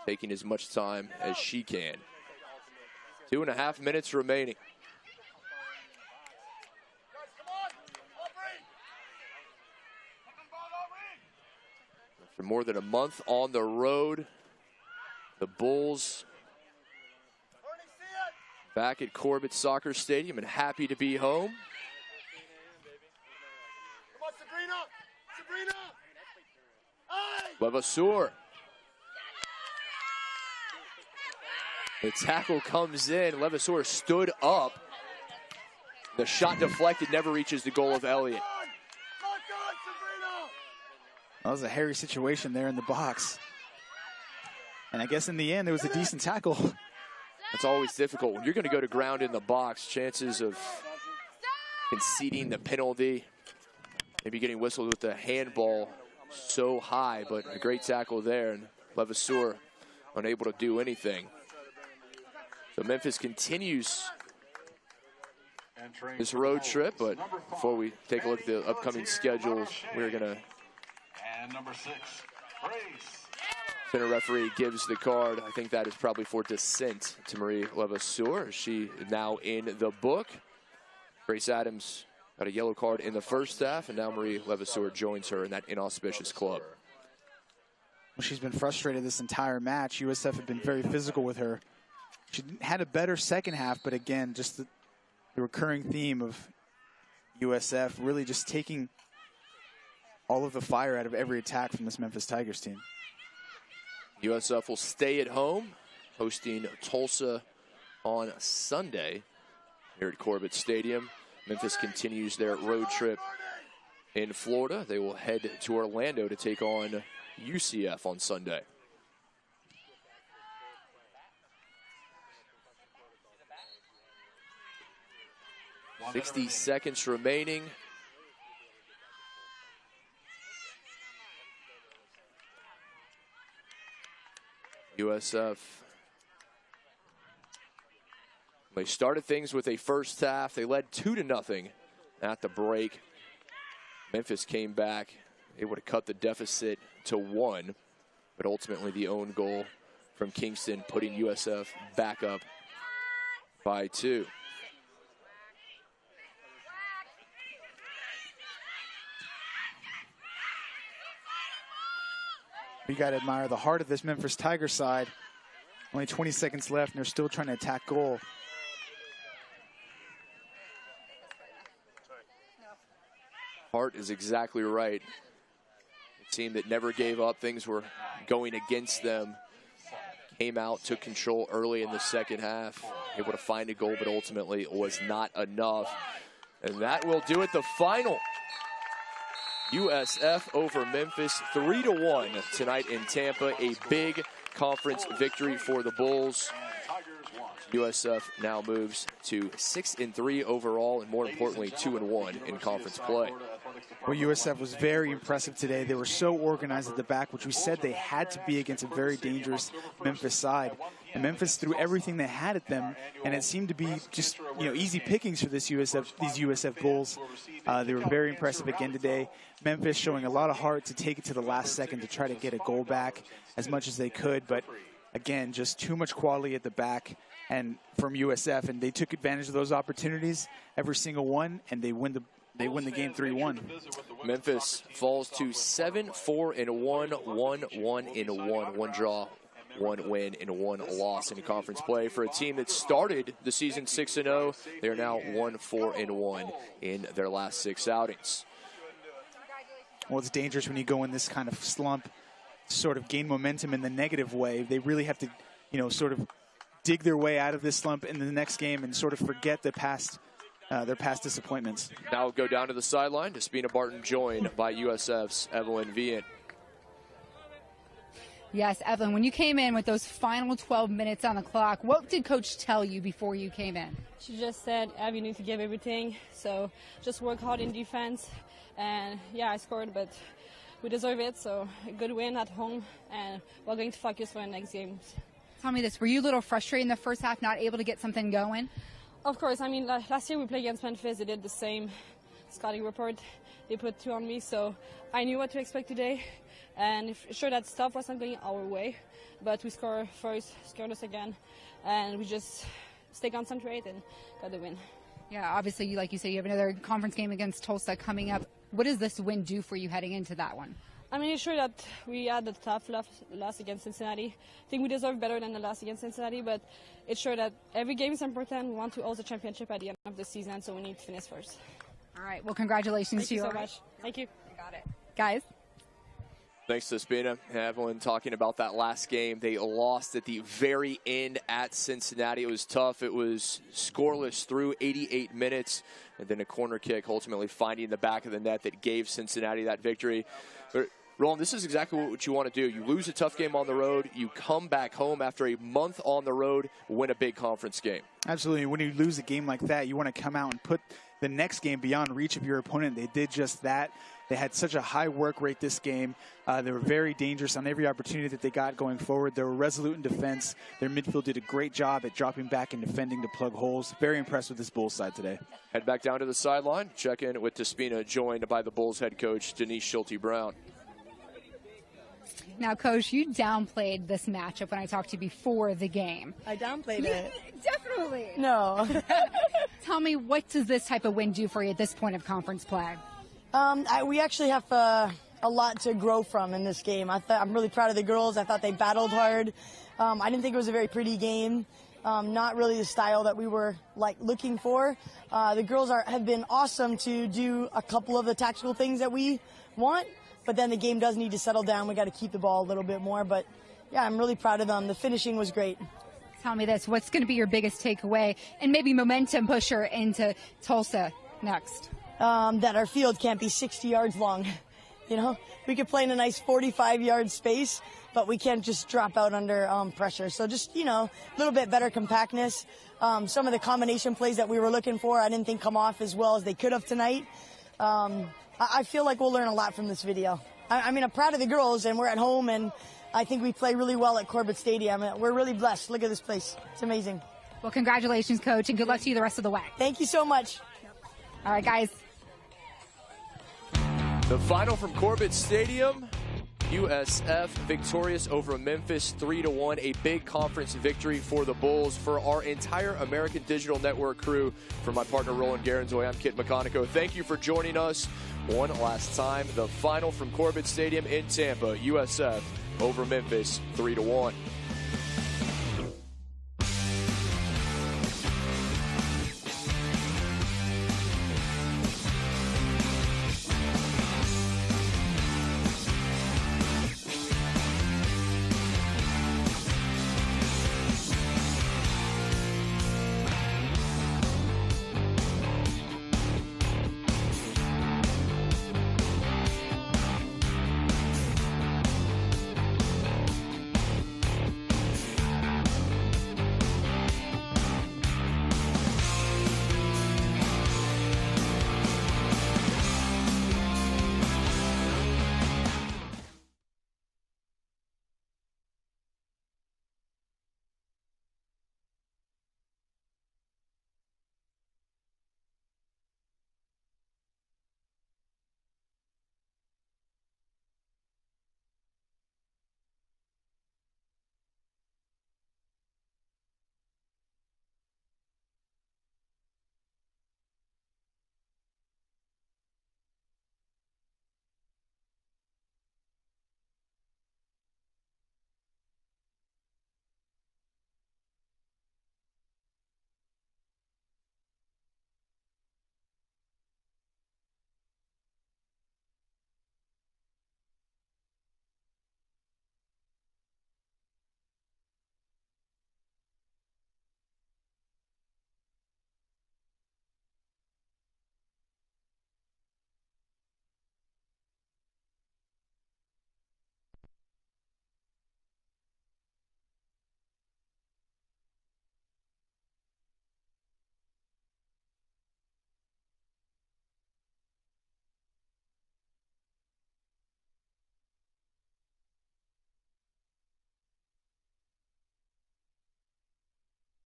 taking as much time as she can. 2.5 minutes remaining. After more than a month on the road, the Bulls back at Corbett Soccer Stadium and happy to be home. Levasseur. The tackle comes in. Levasseur stood up. The shot deflected, never reaches the goal of Elliott. That was a hairy situation there in the box. And I guess in the end, it was a decent tackle. It's always difficult. When you're going to go to ground in the box, chances of conceding the penalty, maybe getting whistled with the handball, so high. But a great tackle there, and Levasseur unable to do anything. So Memphis continues this road trip, but before we take a look at the upcoming schedules, we're going to... And number 6, Grace. Center referee gives the card. I think that is probably for dissent to Marie Levasseur. She now in the book. Grace Adams got a yellow card in the first half, and now Marie Levasseur joins her in that inauspicious club. Well, she's been frustrated this entire match. USF have been very physical with her. She had a better second half, but again, just the recurring theme of USF really just taking all of the fire out of every attack from this Memphis Tigers team. USF will stay at home, hosting Tulsa on Sunday here at Corbett Stadium. Memphis continues their road trip in Florida. They will head to Orlando to take on UCF on Sunday. "60 seconds remaining. USF, they started things with a first half. They led 2-0 at the break. Memphis came back, able to cut the deficit to 1, but ultimately the own goal from Kingston putting USF back up by 2. You got to admire the heart of this Memphis Tigers side. Only 20 seconds left, and they're still trying to attack goal. Hart is exactly right. A team that never gave up. Things were going against them. Came out, took control early in the second half. Able to find a goal, but ultimately it was not enough. And that will do it. The final. USF over Memphis 3-1 tonight in Tampa. A big conference victory for the Bulls. USF now moves to 6-3 overall, and more importantly, 2-1 in conference play. Well, USF was very impressive today. They were so organized at the back, which we said they had to be against a very dangerous Memphis side. And Memphis threw everything they had at them, and it seemed to be just easy pickings for these USF Bulls. They were very impressive again today. Memphis showing a lot of heart to take it to the last second to try to get a goal back as much as they could, but again, just too much quality at the back and from USF, and they took advantage of those opportunities, every single one, and they win the game 3-1. Memphis falls to 7-4-1, 1-1-1, one draw, one win, and one loss in conference play. For a team that started the season 6-0, they are now 1-4-1 in their last 6 outings. Well, it's dangerous when you go in this kind of slump, sort of gain momentum in the negative way. They really have to, sort of dig their way out of this slump in the next game and sort of forget their past disappointments. Now we'll go down to the sideline. Despina Barton joined by USF's Evelyn Vian. Yes, Evelyn, when you came in with those final 12 minutes on the clock, what did Coach tell you before you came in? She just said, Ev, you need to give everything, so just work hard in defense. And yeah, I scored, but we deserve it, so a good win at home, and we're going to focus for the next games. Tell me this, were you a little frustrated in the first half, not able to get something going? Of course. I mean, last year we played against Memphis. They did the same. Scouting report, they put 2 on me, so I knew what to expect today. And sure, that stuff wasn't going our way, but we scored first, scored us again, and we just stay concentrated and got the win. Yeah, obviously, like you said, you have another conference game against Tulsa coming up. What does this win do for you heading into that one? I mean, it's sure that we had a tough loss against Cincinnati. I think we deserve better than the loss against Cincinnati, but it's sure that every game is important. We want to hold the championship at the end of the season, so we need to finish first. All right, well, congratulations to you. Thank you so much. Thank you. You got it. Guys? Thanks to Spina. Evelyn talking about that last game. They lost at the very end at Cincinnati. It was tough. It was scoreless through 88 minutes, and then a corner kick ultimately finding the back of the net that gave Cincinnati that victory. But Roland, this is exactly what you want to do. You lose a tough game on the road. You come back home after a month on the road, win a big conference game. Absolutely. When you lose a game like that, you want to come out and put the next game beyond reach of your opponent. They did just that. They had such a high work rate this game. They were very dangerous on every opportunity that they got going forward. They were resolute in defense. Their midfield did a great job at dropping back and defending to plug holes. Very impressed with this Bulls side today. Head back down to the sideline. Check in with Despina, joined by the Bulls head coach, Denise Schulte-Brown. Now, Coach, you downplayed this matchup when I talked to you before the game. I downplayed it. Definitely. No. Tell me, what does this type of win do for you at this point of conference play? We actually have a lot to grow from in this game. I'm really proud of the girls. I thought they battled hard. I didn't think it was a very pretty game. Not really the style that we were looking for. The girls have been awesome to do a couple of the tactical things that we want. But then the game does need to settle down. We got to keep the ball a little bit more. But yeah, I'm really proud of them. The finishing was great. Tell me this, what's going to be your biggest takeaway and maybe momentum pusher into Tulsa next? That our field can't be 60 yards long. We could play in a nice 45-yard space, but we can't just drop out under pressure. So just, a little bit better compactness. Some of the combination plays that we were looking for, I didn't think come off as well as they could have tonight. I feel like we'll learn a lot from this video. I'm proud of the girls, and we're at home, and I think we play really well at Corbett Stadium. We're really blessed. Look at this place. It's amazing. Well, congratulations, Coach, and good luck to you the rest of the way. Thank you so much. All right, guys. The final from Corbett Stadium, USF victorious over Memphis 3-1, a big conference victory for the Bulls. For our entire American Digital Network crew, for my partner Roland Garanzoy, I'm Kit McConico. Thank you for joining us one last time. The final from Corbett Stadium in Tampa, USF over Memphis 3-1.